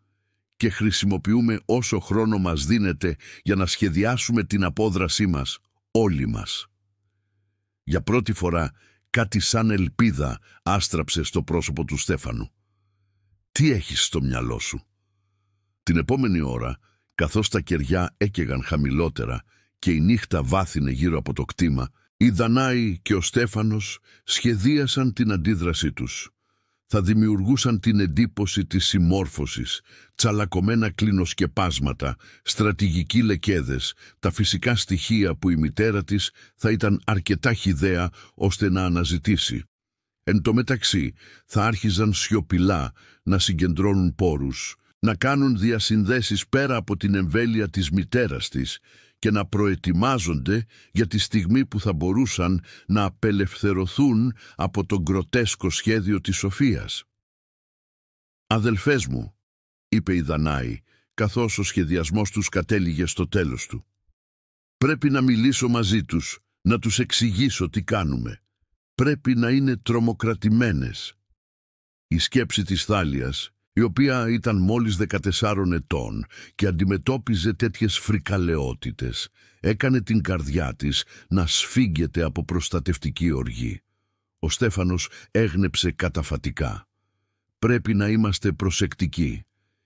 Speaker 1: Και χρησιμοποιούμε όσο χρόνο μας δίνεται για να σχεδιάσουμε την απόδρασή μας, όλοι μας. Για πρώτη φορά κάτι σαν ελπίδα άστραψε στο πρόσωπο του Στέφανου. «Τι έχεις στο μυαλό σου?» Την επόμενη ώρα, καθώς τα κεριά έκαιγαν χαμηλότερα και η νύχτα βάθινε γύρω από το κτήμα, η Δανάη και ο Στέφανος σχεδίασαν την αντίδρασή τους. Θα δημιουργούσαν την εντύπωση της συμμόρφωσης, τσαλακωμένα κλινοσκεπάσματα, στρατηγικοί λεκέδες, τα φυσικά στοιχεία που η μητέρα της θα ήταν αρκετά χυδαία ώστε να αναζητήσει. Εν τω μεταξύ θα άρχιζαν σιωπηλά να συγκεντρώνουν πόρους, να κάνουν διασυνδέσεις πέρα από την εμβέλεια της μητέρας της και να προετοιμάζονται για τη στιγμή που θα μπορούσαν να απελευθερωθούν από το γκροτέσκο σχέδιο της Σοφίας. «Αδελφές μου», είπε η Δανάη, καθώς ο σχεδιασμός τους κατέληγε στο τέλος του. «Πρέπει να μιλήσω μαζί τους, να τους εξηγήσω τι κάνουμε. Πρέπει να είναι τρομοκρατημένες». Η σκέψη της Θάλιας, η οποία ήταν μόλις 14 ετών και αντιμετώπιζε τέτοιες φρικαλαιότητες, έκανε την καρδιά της να σφίγγεται από προστατευτική οργή. Ο Στέφανος έγνεψε καταφατικά. «Πρέπει να είμαστε προσεκτικοί.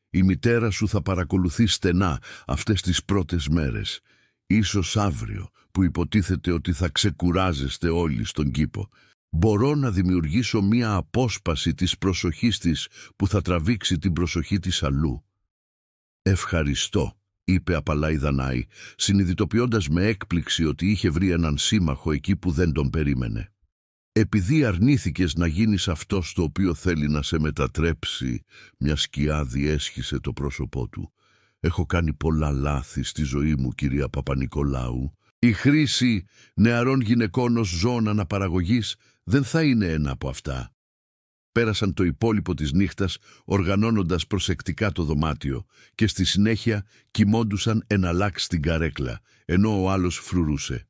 Speaker 1: Η μητέρα σου θα παρακολουθεί στενά αυτές τις πρώτες μέρες. Ίσως αύριο, που υποτίθεται ότι θα ξεκουράζεστε όλοι στον κήπο, μπορώ να δημιουργήσω μία απόσπαση της προσοχής της που θα τραβήξει την προσοχή της αλλού». «Ευχαριστώ», είπε απαλά η Δανάη, συνειδητοποιώντας με έκπληξη ότι είχε βρει έναν σύμμαχο εκεί που δεν τον περίμενε. «Επειδή αρνήθηκες να γίνεις αυτός το οποίο θέλει να σε μετατρέψει», μια σκιά διέσχισε το πρόσωπό του. «Έχω κάνει πολλά λάθη στη ζωή μου, κυρία Παπανικολάου. Η χρήση νεαρών γυναικών ως ζώων αναπαραγωγής δεν θα είναι ένα από αυτά». Πέρασαν το υπόλοιπο της νύχτας οργανώνοντας προσεκτικά το δωμάτιο και στη συνέχεια κοιμόντουσαν εναλλάξ στην καρέκλα, ενώ ο άλλος φρουρούσε.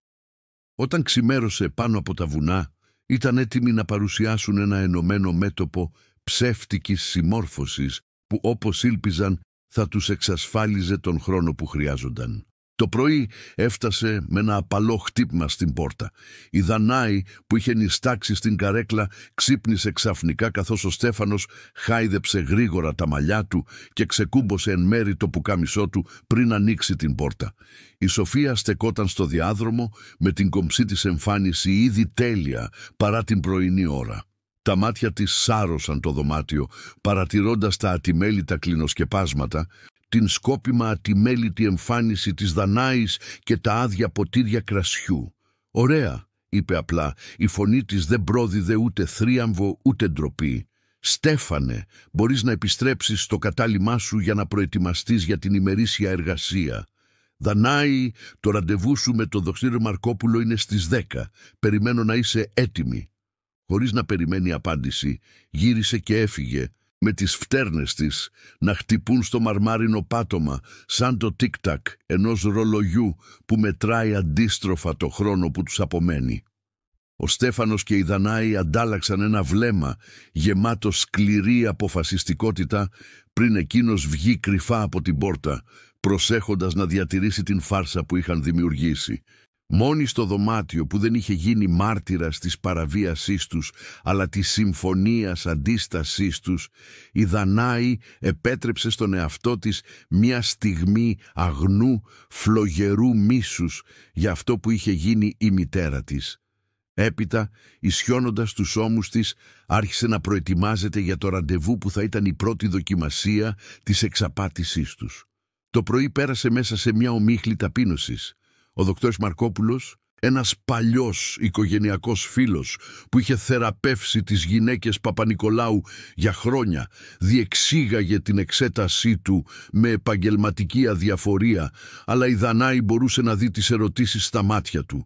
Speaker 1: Όταν ξημέρωσε πάνω από τα βουνά, ήταν έτοιμοι να παρουσιάσουν ένα ενωμένο μέτωπο ψεύτικης συμμόρφωσης που, όπως ήλπιζαν, θα τους εξασφάλιζε τον χρόνο που χρειάζονταν. Το πρωί έφτασε με ένα απαλό χτύπημα στην πόρτα. Η Δανάη που είχε νηστάξει στην καρέκλα ξύπνησε ξαφνικά καθώς ο Στέφανος χάιδεψε γρήγορα τα μαλλιά του και ξεκούμπωσε εν μέρη το πουκάμισό του πριν ανοίξει την πόρτα. Η Σοφία στεκόταν στο διάδρομο με την κομψή της εμφάνιση ήδη τέλεια παρά την πρωινή ώρα. Τα μάτια της σάρωσαν το δωμάτιο παρατηρώντας τα ατιμέλητα κλινοσκεπάσματα, την σκόπιμα ατιμέλητη εμφάνιση της Δανάης και τα άδεια ποτήρια κρασιού. «Ωραία», είπε απλά, η φωνή της δεν πρόδιδε ούτε θρίαμβο ούτε ντροπή. «Στέφανε, μπορείς να επιστρέψεις στο κατάλημά σου για να προετοιμαστείς για την ημερήσια εργασία. Δανάη, το ραντεβού σου με τον Δοκτήριο Μαρκόπουλο είναι στις 10. Περιμένω να είσαι έτοιμη». Χωρίς να περιμένει απάντηση, γύρισε και έφυγε, με τις φτέρνες της να χτυπούν στο μαρμάρινο πάτωμα σαν το τικ-τακ ενός ρολογιού που μετράει αντίστροφα το χρόνο που τους απομένει. Ο Στέφανος και η Δανάη αντάλλαξαν ένα βλέμμα γεμάτο σκληρή αποφασιστικότητα πριν εκείνος βγει κρυφά από την πόρτα, προσέχοντας να διατηρήσει την φάρσα που είχαν δημιουργήσει. Μόνη στο δωμάτιο που δεν είχε γίνει μάρτυρας της παραβίασής τους, αλλά της συμφωνίας αντίστασής τους, η Δανάη επέτρεψε στον εαυτό της μια στιγμή αγνού, φλογερού μίσους για αυτό που είχε γίνει η μητέρα της. Έπειτα, ισιώνοντας τους ώμους της, άρχισε να προετοιμάζεται για το ραντεβού που θα ήταν η πρώτη δοκιμασία της εξαπάτησής τους. Το πρωί πέρασε μέσα σε μια ομίχλη ταπείνωσης. Ο Δοκτώρης Μαρκόπουλος, ένας παλιός οικογενειακός φίλος που είχε θεραπεύσει τις γυναίκες Παπανικολάου για χρόνια, διεξήγαγε την εξέτασή του με επαγγελματική αδιαφορία, αλλά η Δανάη μπορούσε να δει τις ερωτήσεις στα μάτια του.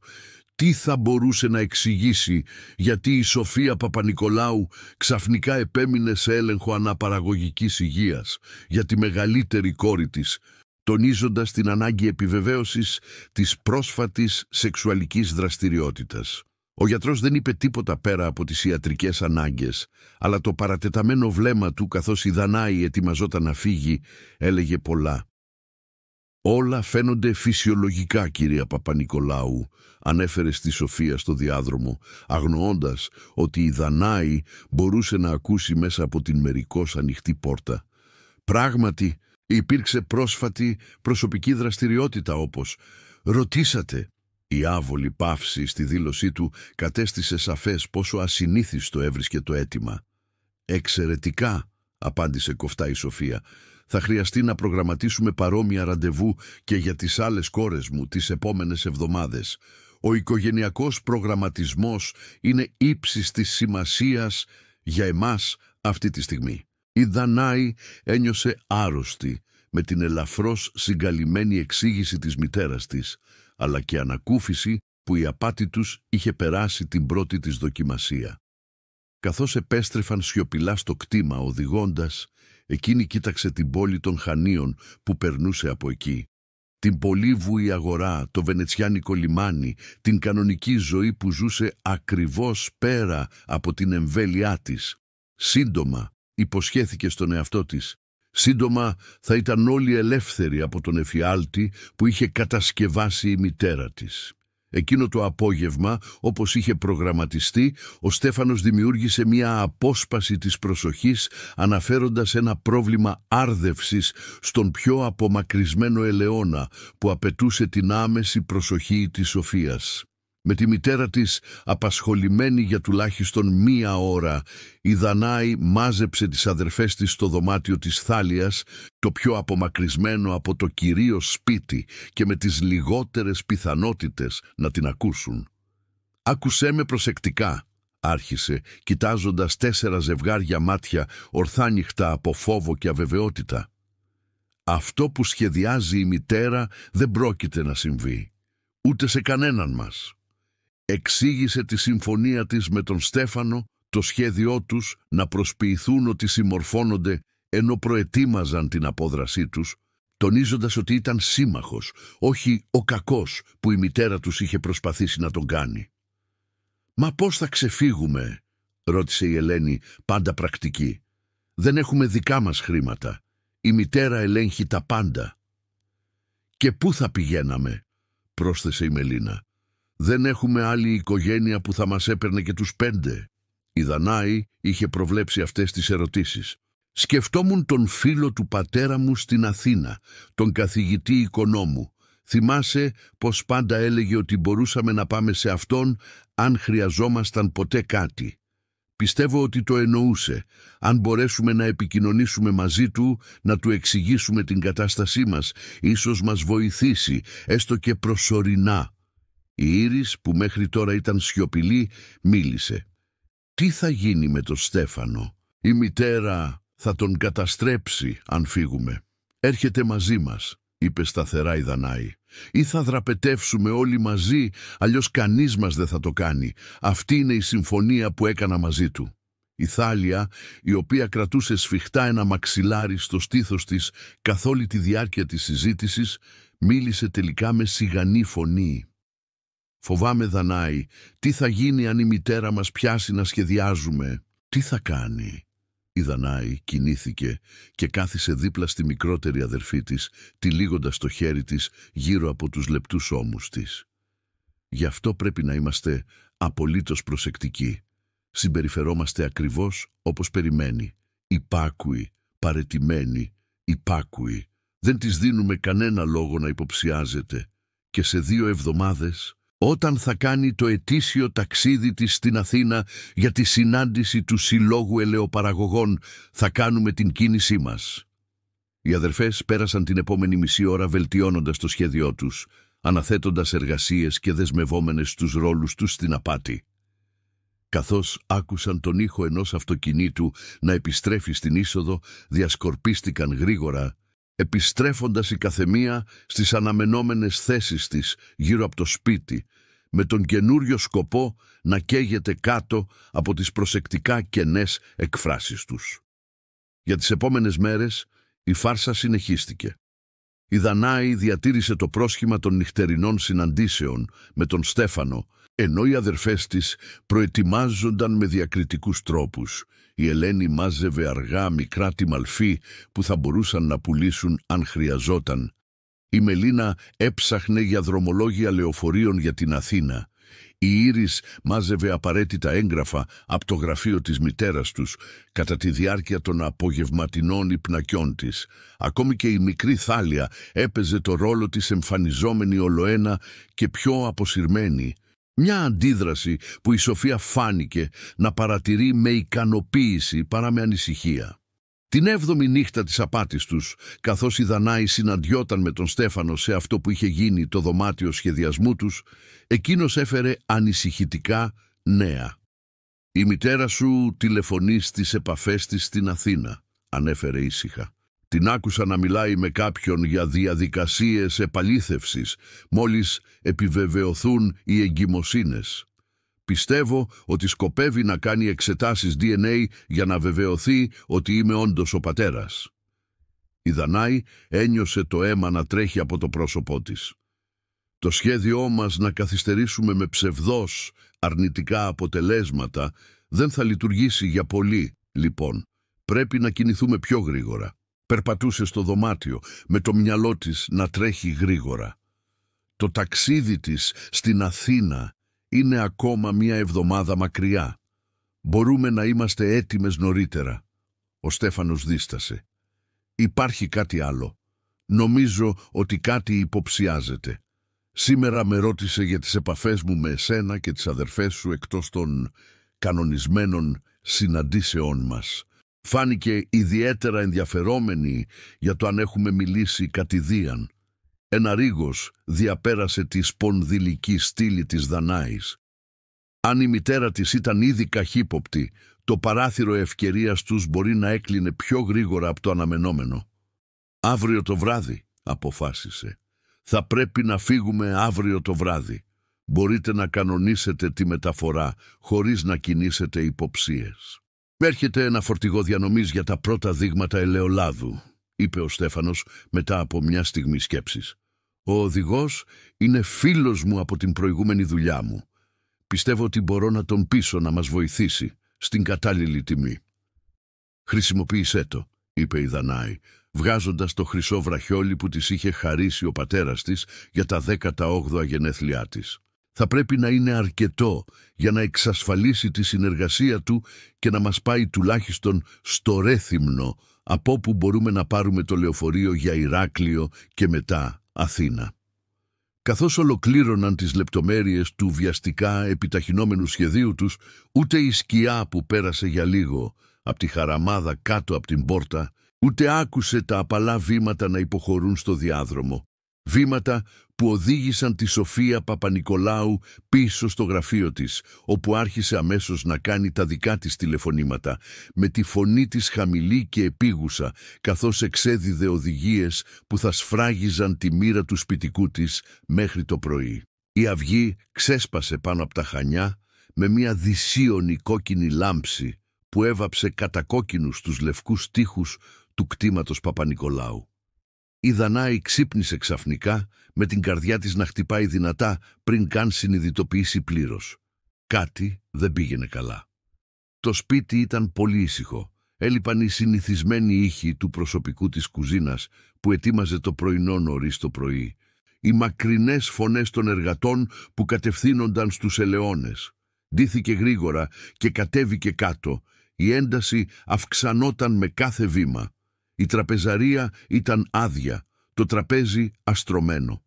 Speaker 1: Τι θα μπορούσε να εξηγήσει γιατί η Σοφία Παπανικολάου ξαφνικά επέμεινε σε έλεγχο αναπαραγωγικής υγείας για τη μεγαλύτερη κόρη της, τονίζοντας την ανάγκη επιβεβαίωσης της πρόσφατης σεξουαλικής δραστηριότητας. Ο γιατρός δεν είπε τίποτα πέρα από τις ιατρικές ανάγκες, αλλά το παρατεταμένο βλέμμα του, καθώς η Δανάη ετοιμαζόταν να φύγει, έλεγε πολλά. «Όλα φαίνονται φυσιολογικά, κυρία Παπανικολάου», ανέφερε στη Σοφία στο διάδρομο, αγνοώντας ότι η Δανάη μπορούσε να ακούσει μέσα από την μερικώς ανοιχτή πόρτα. «Πράγματι, υπήρξε πρόσφατη προσωπική δραστηριότητα όπως ρωτήσατε». Η άβολη παύση στη δήλωσή του κατέστησε σαφές πόσο ασυνήθιστο έβρισκε το αίτημα. «Εξαιρετικά», απάντησε κοφτά η Σοφία. «Θα χρειαστεί να προγραμματίσουμε παρόμοια ραντεβού και για τις άλλες κόρες μου τις επόμενες εβδομάδες. Ο οικογενειακός προγραμματισμός είναι ύψης της σημασίας για εμάς αυτή τη στιγμή». Η Δανάη ένιωσε άρρωστη με την ελαφρώς συγκαλυμμένη εξήγηση της μητέρας της, αλλά και ανακούφιση που η απάτη τους είχε περάσει την πρώτη της δοκιμασία. Καθώς επέστρεφαν σιωπηλά στο κτήμα οδηγώντας, εκείνη κοίταξε την πόλη των Χανίων που περνούσε από εκεί. Την πολύβουη αγορά, το βενετσιάνικο λιμάνι, την κανονική ζωή που ζούσε ακριβώς πέρα από την εμβέλειά της. Σύντομα, υποσχέθηκε στον εαυτό της, σύντομα θα ήταν όλοι ελεύθεροι από τον εφιάλτη που είχε κατασκευάσει η μητέρα της. Εκείνο το απόγευμα, όπως είχε προγραμματιστεί, ο Στέφανος δημιούργησε μια απόσπαση της προσοχής αναφέροντας ένα πρόβλημα άρδευσης στον πιο απομακρυσμένο ελαιώνα που απαιτούσε την άμεση προσοχή της Σοφίας. Με τη μητέρα της απασχολημένη για τουλάχιστον μία ώρα, η Δανάη μάζεψε τις αδερφές της στο δωμάτιο της Θάλιας, το πιο απομακρυσμένο από το κυρίως σπίτι και με τις λιγότερες πιθανότητες να την ακούσουν. «Άκουσέ με προσεκτικά», άρχισε, κοιτάζοντας 4 ζευγάρια μάτια ορθάνυχτα από φόβο και αβεβαιότητα. «Αυτό που σχεδιάζει η μητέρα δεν πρόκειται να συμβεί, ούτε σε κανέναν μας». Εξήγησε τη συμφωνία της με τον Στέφανο, το σχέδιό τους να προσποιηθούν ότι συμμορφώνονται ενώ προετοίμαζαν την απόδρασή τους, τονίζοντας ότι ήταν σύμμαχος, όχι ο κακός που η μητέρα τους είχε προσπαθήσει να τον κάνει. «Μα πώς θα ξεφύγουμε?» ρώτησε η Ελένη, πάντα πρακτική. «Δεν έχουμε δικά μας χρήματα. Η μητέρα ελέγχει τα πάντα». «Και πού θα πηγαίναμε», πρόσθεσε η Μελίνα. «Δεν έχουμε άλλη οικογένεια που θα μας έπαιρνε και τους 5». Η Δανάη είχε προβλέψει αυτές τις ερωτήσεις. «Σκεφτόμουν τον φίλο του πατέρα μου στην Αθήνα, τον καθηγητή οικονόμου. Θυμάσαι πως πάντα έλεγε ότι μπορούσαμε να πάμε σε αυτόν αν χρειαζόμασταν ποτέ κάτι. Πιστεύω ότι το εννοούσε. Αν μπορέσουμε να επικοινωνήσουμε μαζί του, να του εξηγήσουμε την κατάστασή μας, ίσως μας βοηθήσει, έστω και προσωρινά». Η Ήρης, που μέχρι τώρα ήταν σιωπηλή, μίλησε. «Τι θα γίνει με τον Στέφανο? Η μητέρα θα τον καταστρέψει αν φύγουμε. Έρχεται μαζί μας», είπε σταθερά η Δανάη. «Ή θα δραπετεύσουμε όλοι μαζί, αλλιώς κανείς μας δεν θα το κάνει. Αυτή είναι η συμφωνία που έκανα μαζί του». Η Θάλια, η οποία κρατούσε σφιχτά ένα μαξιλάρι στο στήθος της καθ' όλη τη διάρκεια της συζήτησης, μίλησε τελικά με σιγανή φωνή. «Φοβάμαι, Δανάη, τι θα γίνει αν η μητέρα μας πιάσει να σχεδιάζουμε? Τι θα κάνει?» Η Δανάη κινήθηκε και κάθισε δίπλα στη μικρότερη αδερφή της, τυλίγοντας το χέρι της γύρω από τους λεπτούς ώμους της. «Γι' αυτό πρέπει να είμαστε απολύτως προσεκτικοί. Συμπεριφερόμαστε ακριβώς όπως περιμένει. Υπάκουοι, παρετημένοι, υπάκουοι. Δεν της δίνουμε κανένα λόγο να υποψιάζεται. Και σε 2 εβδομάδες, όταν θα κάνει το ετήσιο ταξίδι της στην Αθήνα για τη συνάντηση του Συλλόγου Ελαιοπαραγωγών, θα κάνουμε την κίνησή μας». Οι αδερφές πέρασαν την επόμενη μισή ώρα βελτιώνοντας το σχέδιό τους, αναθέτοντας εργασίες και δεσμευόμενες τους ρόλους τους στην απάτη. Καθώς άκουσαν τον ήχο ενός αυτοκινήτου να επιστρέφει στην είσοδο, διασκορπίστηκαν γρήγορα, επιστρέφοντας η καθεμία στις αναμενόμενες θέσεις της γύρω από το σπίτι, με τον καινούριο σκοπό να καίγεται κάτω από τις προσεκτικά κενές εκφράσεις τους. Για τις επόμενες μέρες η φάρσα συνεχίστηκε. Η Δανάη διατήρησε το πρόσχημα των νυχτερινών συναντήσεων με τον Στέφανο, ενώ οι αδερφές της προετοιμάζονταν με διακριτικούς τρόπους. Η Ελένη μάζευε αργά μικρά τιμαλφή που θα μπορούσαν να πουλήσουν αν χρειαζόταν. Η Μελίνα έψαχνε για δρομολόγια λεωφορείων για την Αθήνα. Η Ήρης μάζευε απαραίτητα έγγραφα από το γραφείο της μητέρας τους κατά τη διάρκεια των απογευματινών υπνακιών της. Ακόμη και η μικρή Θάλια έπαιζε το ρόλο της, εμφανιζόμενη ολοένα και πιο αποσυρμένη. Μια αντίδραση που η Σοφία φάνηκε να παρατηρεί με ικανοποίηση παρά με ανησυχία. Την 7η νύχτα της απάτης τους, καθώς η Δανάη συναντιόταν με τον Στέφανο σε αυτό που είχε γίνει το δωμάτιο σχεδιασμού τους, εκείνος έφερε ανησυχητικά νέα. «Η μητέρα σου τηλεφωνεί στις επαφές της στην Αθήνα», ανέφερε ήσυχα. «Την άκουσα να μιλάει με κάποιον για διαδικασίες επαλήθευσης, μόλις επιβεβαιωθούν οι εγκυμοσύνες. Πιστεύω ότι σκοπεύει να κάνει εξετάσεις DNA για να βεβαιωθεί ότι είμαι όντως ο πατέρας». Η Δανάη ένιωσε το αίμα να τρέχει από το πρόσωπό της. «Το σχέδιό μας να καθυστερήσουμε με ψευδώς αρνητικά αποτελέσματα δεν θα λειτουργήσει για πολύ, λοιπόν. Πρέπει να κινηθούμε πιο γρήγορα». Περπατούσε στο δωμάτιο με το μυαλό της να τρέχει γρήγορα. Το ταξίδι της στην Αθήνα είναι ακόμα 1 εβδομάδα μακριά. Μπορούμε να είμαστε έτοιμες νωρίτερα. Ο Στέφανος δίστασε. «Υπάρχει κάτι άλλο. Νομίζω ότι κάτι υποψιάζεται. Σήμερα με ρώτησε για τις επαφές μου με εσένα και τις αδερφές σου εκτός των κανονισμένων συναντήσεών μας. Φάνηκε ιδιαίτερα ενδιαφερόμενη για το αν έχουμε μιλήσει κατηδίαν». Ένα ρίγος διαπέρασε τη σπονδυλική στήλη της Δανάης. Αν η μητέρα της ήταν ήδη καχύποπτη, το παράθυρο ευκαιρίας τους μπορεί να έκλεινε πιο γρήγορα από το αναμενόμενο. «Αύριο το βράδυ», αποφάσισε. «Θα πρέπει να φύγουμε αύριο το βράδυ. Μπορείτε να κανονίσετε τη μεταφορά χωρίς να κινήσετε υποψίες». «Έρχεται ένα φορτηγό διανομής για τα πρώτα δείγματα ελαιολάδου», είπε ο Στέφανος μετά από μια στιγμή σκέψης. «Ο οδηγός είναι φίλος μου από την προηγούμενη δουλειά μου. Πιστεύω ότι μπορώ να τον πείσω να μας βοηθήσει στην κατάλληλη τιμή». «Χρησιμοποίησέ το», είπε η Δανάη. βγάζοντας το χρυσό βραχιόλι που της είχε χαρίσει ο πατέρας της για τα 18 γενέθλιά της. Θα πρέπει να είναι αρκετό για να εξασφαλίσει τη συνεργασία του και να μας πάει τουλάχιστον στο Ρέθυμνο, από όπου μπορούμε να πάρουμε το λεωφορείο για Ηράκλειο και μετά Αθήνα. Καθώς ολοκλήρωναν τις λεπτομέρειες του βιαστικά επιταχυνόμενου σχεδίου τους, ούτε η σκιά που πέρασε για λίγο από τη χαραμάδα κάτω από την πόρτα, ούτε άκουσε τα απαλά βήματα να υποχωρούν στο διάδρομο. Βήματα που οδήγησαν τη Σοφία Παπανικολάου πίσω στο γραφείο της, όπου άρχισε αμέσως να κάνει τα δικά της τηλεφωνήματα, με τη φωνή της χαμηλή και επίγουσα, καθώς εξέδιδε οδηγίες που θα σφράγιζαν τη μοίρα του σπιτικού της μέχρι το πρωί. Η αυγή ξέσπασε πάνω από τα χανιά με μια δυσίωνη κόκκινη λάμψη που έβαψε κατακόκκινους τους λευκούς τοίχους του κτήματος Παπανικολάου. Η Δανάη ξύπνησε ξαφνικά, με την καρδιά της να χτυπάει δυνατά πριν καν συνειδητοποιήσει πλήρως. Κάτι δεν πήγαινε καλά. Το σπίτι ήταν πολύ ήσυχο. Έλειπαν οι συνηθισμένοι ήχοι του προσωπικού της κουζίνας που ετοίμαζε το πρωινό νωρίς το πρωί. Οι μακρινές φωνές των εργατών που κατευθύνονταν στους ελαιώνες. Ντύθηκε γρήγορα και κατέβηκε κάτω. Η ένταση αυξανόταν με κάθε βήμα. Η τραπεζαρία ήταν άδεια, το τραπέζι αστρωμένο.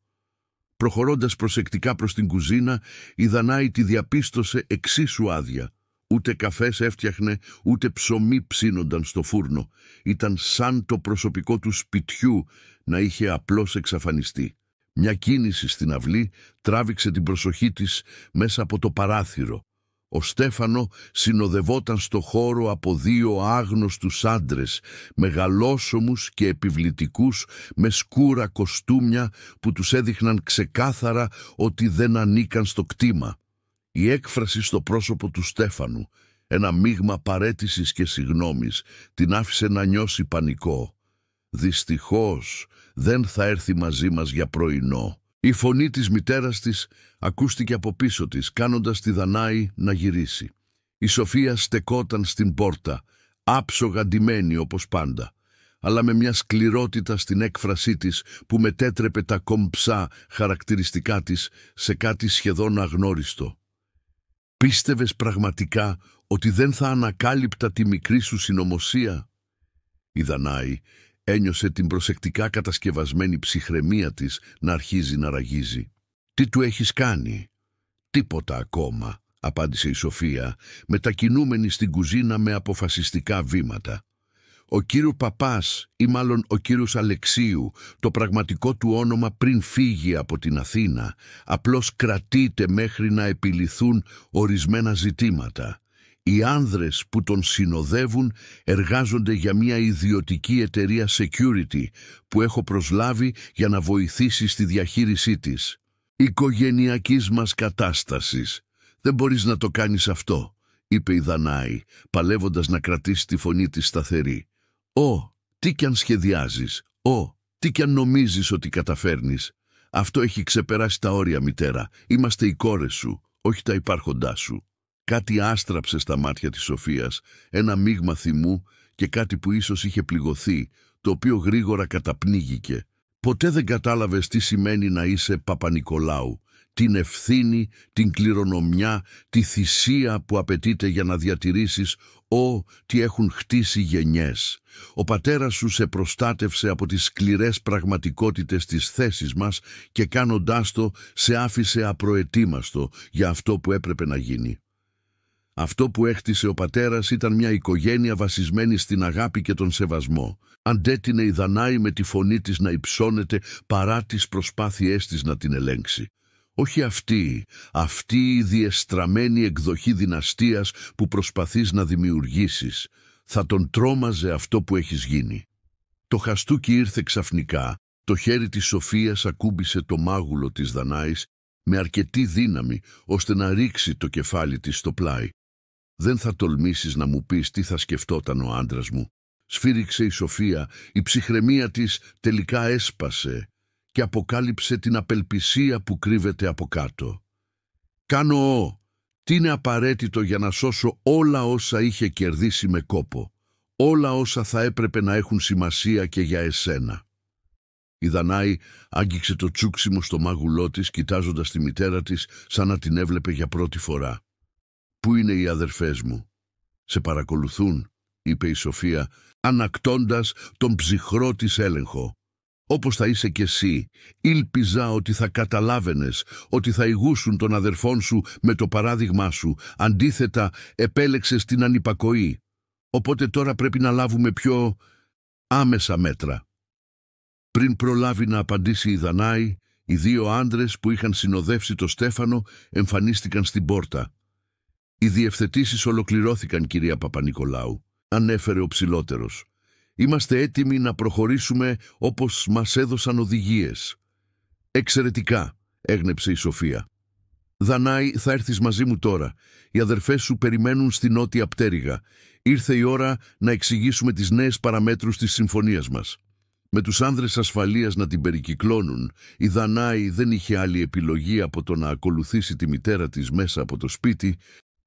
Speaker 1: Προχωρώντας προσεκτικά προς την κουζίνα, η Δανάη τη διαπίστωσε εξίσου άδεια. Ούτε καφές έφτιαχνε, ούτε ψωμί ψήνονταν στο φούρνο. Ήταν σαν το προσωπικό του σπιτιού να είχε απλώς εξαφανιστεί. Μια κίνηση στην αυλή τράβηξε την προσοχή της μέσα από το παράθυρο. Ο Στέφανο συνοδευόταν στο χώρο από δύο άγνωστους άντρες, μεγαλόσωμους και επιβλητικούς, με σκούρα κοστούμια που τους έδειχναν ξεκάθαρα ότι δεν ανήκαν στο κτήμα. Η έκφραση στο πρόσωπο του Στέφανου, ένα μείγμα παρέτησης και συγγνώμης, την άφησε να νιώσει πανικό. «Δυστυχώς δεν θα έρθει μαζί μας για πρωινό». Η φωνή της μητέρας της ακούστηκε από πίσω της, κάνοντας τη Δανάη να γυρίσει. Η Σοφία στεκόταν στην πόρτα, άψογα ντυμένη όπως πάντα, αλλά με μια σκληρότητα στην έκφρασή της που μετέτρεπε τα κομψά χαρακτηριστικά της σε κάτι σχεδόν αγνώριστο. «Πίστευες πραγματικά ότι δεν θα ανακάλυπτα τη μικρή σου συνωμοσία?» Η Δανάη ένιωσε την προσεκτικά κατασκευασμένη ψυχραιμία της να αρχίζει να ραγίζει. «Τι του έχεις κάνει?» «Τίποτα ακόμα», απάντησε η Σοφία, μετακινούμενη στην κουζίνα με αποφασιστικά βήματα. «Ο κύριο Παπάς, ή μάλλον ο κύριος Αλεξίου, το πραγματικό του όνομα πριν φύγει από την Αθήνα, απλώς κρατείται μέχρι να επιληθούν ορισμένα ζητήματα. Οι άνδρες που τον συνοδεύουν εργάζονται για μια ιδιωτική εταιρεία security που έχω προσλάβει για να βοηθήσει στη διαχείρισή της. Οικογενειακής μας κατάστασης. Δεν μπορείς να το κάνεις αυτό», είπε η Δανάη, παλεύοντας να κρατήσει τη φωνή της σταθερή. Τι κι αν σχεδιάζεις, τι κι αν νομίζεις ότι καταφέρνεις. Αυτό έχει ξεπεράσει τα όρια, μητέρα. Είμαστε οι κόρες σου, όχι τα υπάρχοντά σου». Κάτι άστραψε στα μάτια της Σοφίας, ένα μείγμα θυμού και κάτι που ίσως είχε πληγωθεί, το οποίο γρήγορα καταπνίγηκε. «Ποτέ δεν κατάλαβες τι σημαίνει να είσαι Παπανικολάου, την ευθύνη, την κληρονομιά, τη θυσία που απαιτείται για να διατηρήσεις τι έχουν χτίσει γενιές. Ο πατέρας σου σε προστάτευσε από τις σκληρές πραγματικότητες της θέσης μας και κάνοντάς το σε άφησε απροετοίμαστο για αυτό που έπρεπε να γίνει. Αυτό που έχτισε ο πατέρας ήταν μια οικογένεια βασισμένη στην αγάπη και τον σεβασμό. Αντέτεινε η Δανάη με τη φωνή της να υψώνεται παρά τις προσπάθειές της να την ελέγξει. Όχι αυτή η διεστραμμένη εκδοχή δυναστείας που προσπαθείς να δημιουργήσεις. Θα τον τρόμαζε αυτό που έχεις γίνει. Το χαστούκι ήρθε ξαφνικά. Το χέρι της Σοφίας ακούμπησε το μάγουλο της Δανάης με αρκετή δύναμη ώστε να ρίξει το κεφάλι της στο πλάι. «Δεν θα τολμήσεις να μου πεις τι θα σκεφτόταν ο άντρας μου», σφύριξε η Σοφία. Η ψυχραιμία της τελικά έσπασε και αποκάλυψε την απελπισία που κρύβεται από κάτω. «Κάνω τι είναι απαραίτητο για να σώσω όλα όσα είχε κερδίσει με κόπο. όλα όσα θα έπρεπε να έχουν σημασία και για εσένα. Η Δανάη άγγιξε το τσούξιμο στο μάγουλό της, κοιτάζοντας τη μητέρα της σαν να την έβλεπε για πρώτη φορά. «Πού είναι οι αδερφές μου?» «Σε παρακολουθούν», είπε η Σοφία, ανακτώντας τον ψυχρό της έλεγχο. «Όπως θα είσαι κι εσύ. Ήλπιζα ότι θα καταλάβαινες, ότι θα ηγούσουν των αδερφών σου με το παράδειγμά σου. Αντίθετα, επέλεξες την ανυπακοή. Οπότε τώρα πρέπει να λάβουμε πιο άμεσα μέτρα». Πριν προλάβει να απαντήσει η Δανάη, οι δύο άντρες που είχαν συνοδεύσει το Στέφανο εμφανίστηκαν στην πόρτα. «Οι διευθετήσεις ολοκληρώθηκαν, κυρία Παπα-Νικολάου», ανέφερε ο ψηλότερος. «Είμαστε έτοιμοι να προχωρήσουμε όπως μας έδωσαν οδηγίες». «Εξαιρετικά», έγνεψε η Σοφία. «Δανάη, θα έρθεις μαζί μου τώρα. Οι αδερφές σου περιμένουν στη νότια πτέρυγα. Ήρθε η ώρα να εξηγήσουμε τις νέες παραμέτρους της συμφωνίας μας». Με τους άνδρες ασφαλείας να την περικυκλώνουν, η Δανάη δεν είχε άλλη επιλογή από το να ακολουθήσει τη μητέρα της μέσα από το σπίτι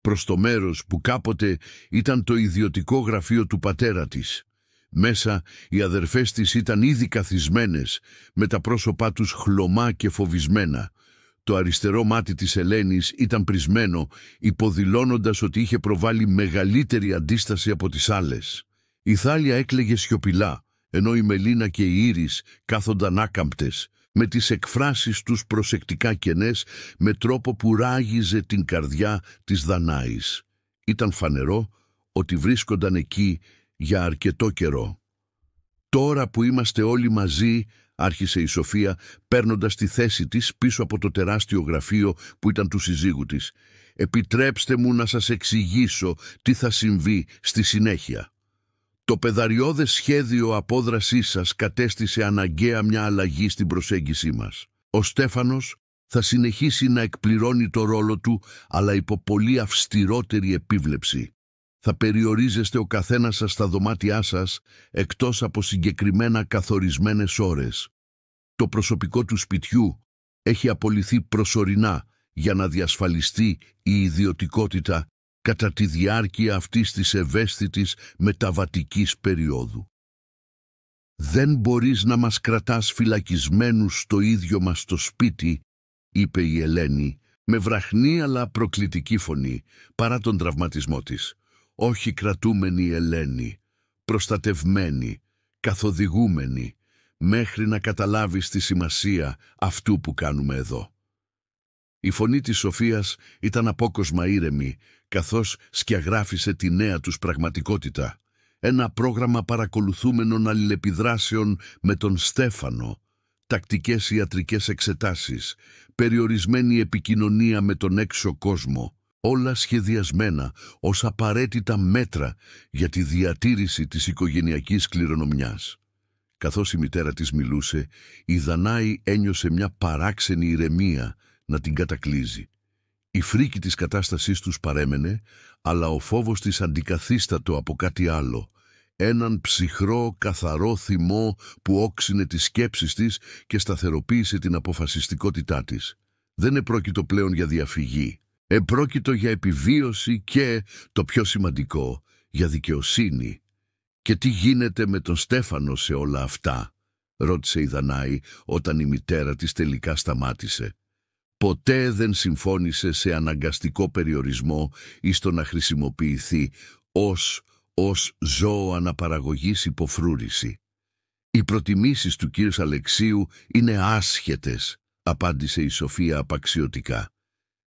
Speaker 1: προς το μέρος που κάποτε ήταν το ιδιωτικό γραφείο του πατέρα της. Μέσα οι αδερφές της ήταν ήδη καθισμένες, με τα πρόσωπά τους χλωμά και φοβισμένα. Το αριστερό μάτι της Ελένης ήταν πρισμένο, υποδηλώνοντας ότι είχε προβάλει μεγαλύτερη αντίσταση από τις άλλες. Η Θάλια έκλαιγε σιωπηλά, ενώ η Μελίνα και η Ήρης κάθονταν άκαμπτες, με τις εκφράσεις τους προσεκτικά κενές, με τρόπο που ράγιζε την καρδιά της Δανάης. Ήταν φανερό ότι βρίσκονταν εκεί για αρκετό καιρό. «Τώρα που είμαστε όλοι μαζί», άρχισε η Σοφία, παίρνοντας τη θέση της πίσω από το τεράστιο γραφείο που ήταν του συζύγου της, «επιτρέψτε μου να σας εξηγήσω τι θα συμβεί στη συνέχεια. Το πεδαριώδες σχέδιο απόδρασής σας κατέστησε αναγκαία μια αλλαγή στην προσέγγιση μας. Ο Στέφανος θα συνεχίσει να εκπληρώνει το ρόλο του, αλλά υπό πολύ αυστηρότερη επίβλεψη. Θα περιορίζεστε ο καθένας σας στα δωμάτια σας, εκτός από συγκεκριμένα καθορισμένες ώρες. Το προσωπικό του σπιτιού έχει απολυθεί προσωρινά για να διασφαλιστεί η ιδιωτικότητα κατά τη διάρκεια αυτής της ευαίσθητης μεταβατικής περίοδου. «Δεν μπορείς να μας κρατάς φυλακισμένους στο ίδιο μας το σπίτι», είπε η Ελένη, με βραχνή αλλά προκλητική φωνή, παρά τον τραυματισμό της. «Όχι κρατούμενη, Ελένη, προστατευμένη, καθοδηγούμενη, μέχρι να καταλάβεις τη σημασία αυτού που κάνουμε εδώ». Η φωνή της Σοφίας ήταν απόκοσμα ήρεμη, καθώς σκιαγράφησε τη νέα τους πραγματικότητα. Ένα πρόγραμμα παρακολουθούμενων αλληλεπιδράσεων με τον Στέφανο, τακτικές ιατρικές εξετάσεις, περιορισμένη επικοινωνία με τον έξω κόσμο, όλα σχεδιασμένα ως απαραίτητα μέτρα για τη διατήρηση της οικογενειακής κληρονομιάς. Καθώς η μητέρα της μιλούσε, η Δανάη ένιωσε μια παράξενη ηρεμία να την κατακλείζει. Η φρίκη της κατάστασής τους παρέμενε, αλλά ο φόβος της αντικαθίστατο από κάτι άλλο, έναν ψυχρό, καθαρό θυμό που όξινε τις σκέψεις της και σταθεροποίησε την αποφασιστικότητά της. Δεν επρόκειτο πλέον για διαφυγή. Επρόκειτο για επιβίωση και, το πιο σημαντικό, για δικαιοσύνη. «Και τι γίνεται με τον Στέφανο σε όλα αυτά?» ρώτησε η Δανάη όταν η μητέρα της τελικά σταμάτησε. Ποτέ δεν συμφώνησε σε αναγκαστικό περιορισμό ή στο να χρησιμοποιηθεί ως ζώο αναπαραγωγής υποφρούρηση. «Οι προτιμήσεις του κύριου Αλεξίου είναι άσχετες», απάντησε η Σοφία απαξιωτικά.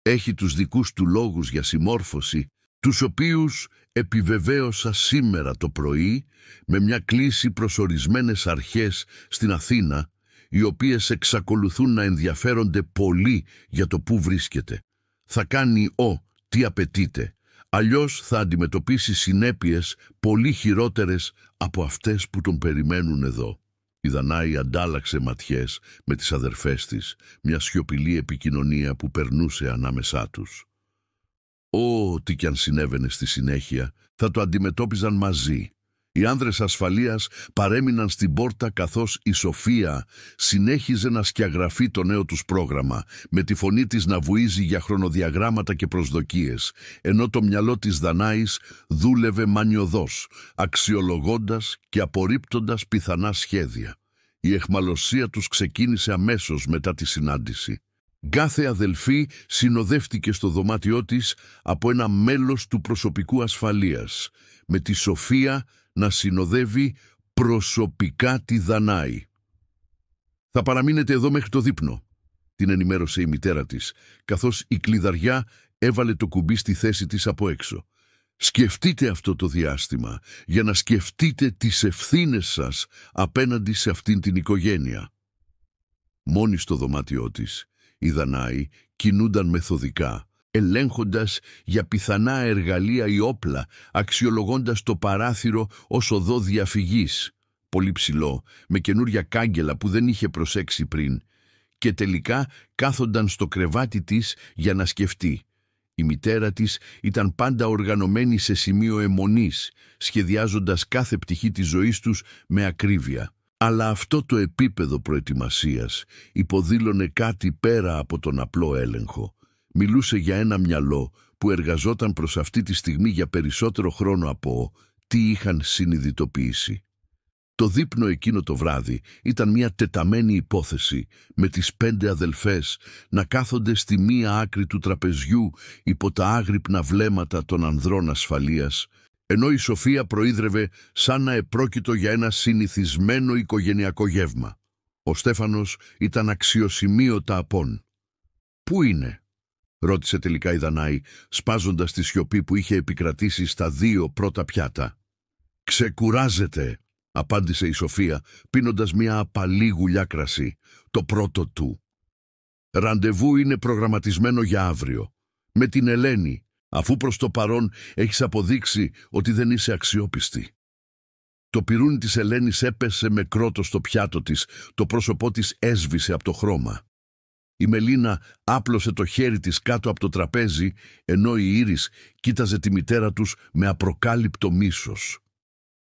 Speaker 1: «Έχει τους δικούς του λόγους για συμμόρφωση, τους οποίους επιβεβαίωσα σήμερα το πρωί με μια κλήση προς ορισμένες αρχές στην Αθήνα, οι οποίες εξακολουθούν να ενδιαφέρονται πολύ για το πού βρίσκεται. Θα κάνει τι απαιτείται, αλλιώς θα αντιμετωπίσει συνέπειες πολύ χειρότερες από αυτές που τον περιμένουν εδώ». Η Δανάη αντάλλαξε ματιές με τις αδερφές της, μια σιωπηλή επικοινωνία που περνούσε ανάμεσά τους. Ό,τι κι αν συνέβαινε στη συνέχεια, θα το αντιμετώπιζαν μαζί. Οι άνδρες ασφαλείας παρέμειναν στην πόρτα καθώς η Σοφία συνέχιζε να σκιαγραφεί το νέο τους πρόγραμμα, με τη φωνή της να βουίζει για χρονοδιαγράμματα και προσδοκίες, ενώ το μυαλό της Δανάης δούλευε μανιωδώς, αξιολογώντας και απορρίπτοντας πιθανά σχέδια. Η αιχμαλωσία τους ξεκίνησε αμέσως μετά τη συνάντηση. Κάθε αδελφή συνοδεύτηκε στο δωμάτιό της από ένα μέλος του προσωπικού ασφαλείας, με τη Σοφία να συνοδεύει προσωπικά τη Δανάη. «Θα παραμείνετε εδώ μέχρι το δείπνο», την ενημέρωσε η μητέρα της, καθώς η κλειδαριά έβαλε το κουμπί στη θέση της από έξω. «Σκεφτείτε αυτό το διάστημα για να σκεφτείτε τις ευθύνες σας απέναντι σε αυτήν την οικογένεια». Μόνη στο δωμάτιό της, η Δανάη κινούνταν μεθοδικά, ελέγχοντας για πιθανά εργαλεία ή όπλα, αξιολογώντας το παράθυρο ως οδό διαφυγής, πολύ ψηλό, με καινούρια κάγκελα που δεν είχε προσέξει πριν, και τελικά κάθονταν στο κρεβάτι της για να σκεφτεί. Η μητέρα της ήταν πάντα οργανωμένη σε σημείο αιμονής, σχεδιάζοντας κάθε πτυχή της ζωής τους με ακρίβεια. Αλλά αυτό το επίπεδο προετοιμασίας υποδήλωνε κάτι πέρα από τον απλό έλεγχο. Μιλούσε για ένα μυαλό που εργαζόταν προς αυτή τη στιγμή για περισσότερο χρόνο από τι είχαν συνειδητοποιήσει. Το δείπνο εκείνο το βράδυ ήταν μια τεταμένη υπόθεση, με τις 5 αδελφές να κάθονται στη μία άκρη του τραπεζιού υπό τα άγρυπνα βλέμματα των ανδρών ασφαλείας, ενώ η Σοφία προείδρευε σαν να επρόκειτο για ένα συνηθισμένο οικογενειακό γεύμα. Ο Στέφανος ήταν αξιοσημείωτα απόν. «Πού είναι?» ρώτησε τελικά η Δανάη, σπάζοντας τη σιωπή που είχε επικρατήσει στα 2 πρώτα πιάτα. «Ξεκουράζεται», απάντησε η Σοφία, πίνοντας μια απαλή γουλιά κρασί, το πρώτο του. «Ραντεβού είναι προγραμματισμένο για αύριο, με την Ελένη, αφού προς το παρόν έχεις αποδείξει ότι δεν είσαι αξιόπιστη». Το πυρούνι της Ελένης έπεσε με κρότο στο πιάτο της, το πρόσωπό της έσβησε από το χρώμα. Η Μελίνα άπλωσε το χέρι της κάτω από το τραπέζι, ενώ η Ήρης κοίταζε τη μητέρα τους με απροκάλυπτο μίσος.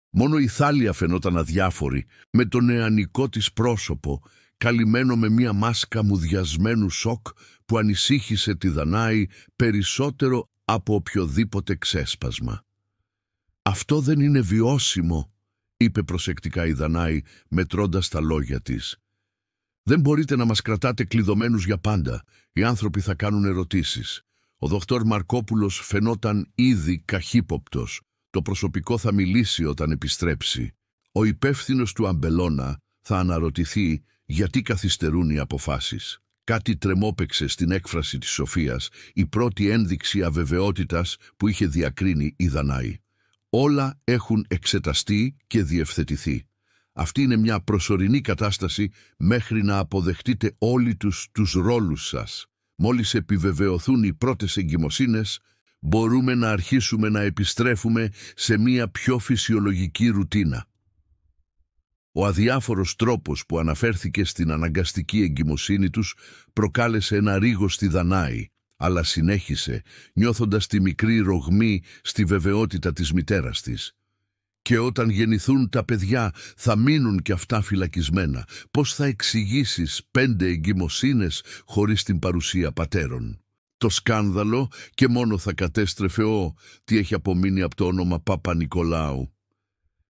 Speaker 1: Μόνο η Θάλια φαινόταν αδιάφορη, με το νεανικό της πρόσωπο, καλυμμένο με μία μάσκα μουδιασμένου σοκ που ανησύχησε τη Δανάη περισσότερο από οποιοδήποτε ξέσπασμα. «Αυτό δεν είναι βιώσιμο», είπε προσεκτικά η Δανάη, μετρώντας τα λόγια της. «Δεν μπορείτε να μας κρατάτε κλειδωμένους για πάντα. Οι άνθρωποι θα κάνουν ερωτήσεις». Ο δοκτώρ Μαρκόπουλος φαινόταν ήδη καχύποπτος. Το προσωπικό θα μιλήσει όταν επιστρέψει. Ο υπεύθυνος του Αμπελώνα θα αναρωτηθεί γιατί καθυστερούν οι αποφάσεις. Κάτι τρεμόπαιξε στην έκφραση της Σοφίας, η πρώτη ένδειξη αβεβαιότητας που είχε διακρίνει η Δανάη. «Όλα έχουν εξεταστεί και διευθετηθεί. Αυτή είναι μια προσωρινή κατάσταση μέχρι να αποδεχτείτε όλοι τους ρόλους σας. Μόλις επιβεβαιωθούν οι πρώτες εγκυμοσύνες, μπορούμε να αρχίσουμε να επιστρέφουμε σε μια πιο φυσιολογική ρουτίνα». Ο αδιάφορος τρόπος που αναφέρθηκε στην αναγκαστική εγκυμοσύνη τους προκάλεσε ένα ρίγο στη Δανάη, αλλά συνέχισε, νιώθοντας τη μικρή ρογμή στη βεβαιότητα της μητέρας της. «Και όταν γεννηθούν τα παιδιά θα μείνουν κι αυτά φυλακισμένα. Πώς θα εξηγήσεις 5 εγκυμοσύνες χωρίς την παρουσία πατέρων? Το σκάνδαλο και μόνο θα κατέστρεφε τι έχει απομείνει από το όνομα Παπα-Νικολάου.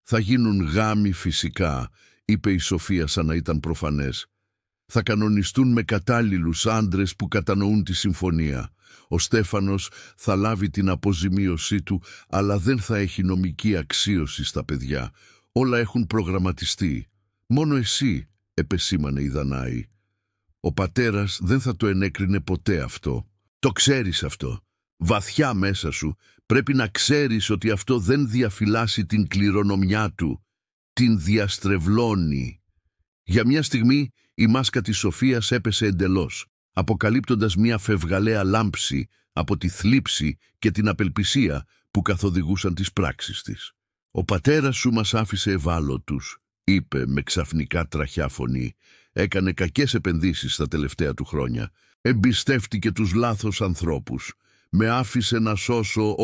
Speaker 1: Θα γίνουν γάμοι φυσικά», είπε η Σοφία σαν να ήταν προφανές. «Θα κανονιστούν με κατάλληλους άντρες που κατανοούν τη συμφωνία. Ο Στέφανος θα λάβει την αποζημίωσή του, αλλά δεν θα έχει νομική αξίωση στα παιδιά. Όλα έχουν προγραμματιστεί. Μόνο εσύ», επεσήμανε η Δανάη. «Ο πατέρας δεν θα το ενέκρινε ποτέ αυτό. Το ξέρεις αυτό. Βαθιά μέσα σου πρέπει να ξέρεις ότι αυτό δεν διαφυλάσσει την κληρονομιά του. Την διαστρεβλώνει». Για μια στιγμή η μάσκα της Σοφίας έπεσε εντελώς, αποκαλύπτοντας μια φευγαλαία λάμψη από τη θλίψη και την απελπισία που καθοδηγούσαν τις πράξεις της. «Ο πατέρας σου μας άφησε ευάλωτους», είπε με ξαφνικά τραχιά φωνή. «Έκανε κακές επενδύσεις τα τελευταία του χρόνια. Εμπιστεύτηκε τους λάθος ανθρώπους. Με άφησε να σώσω,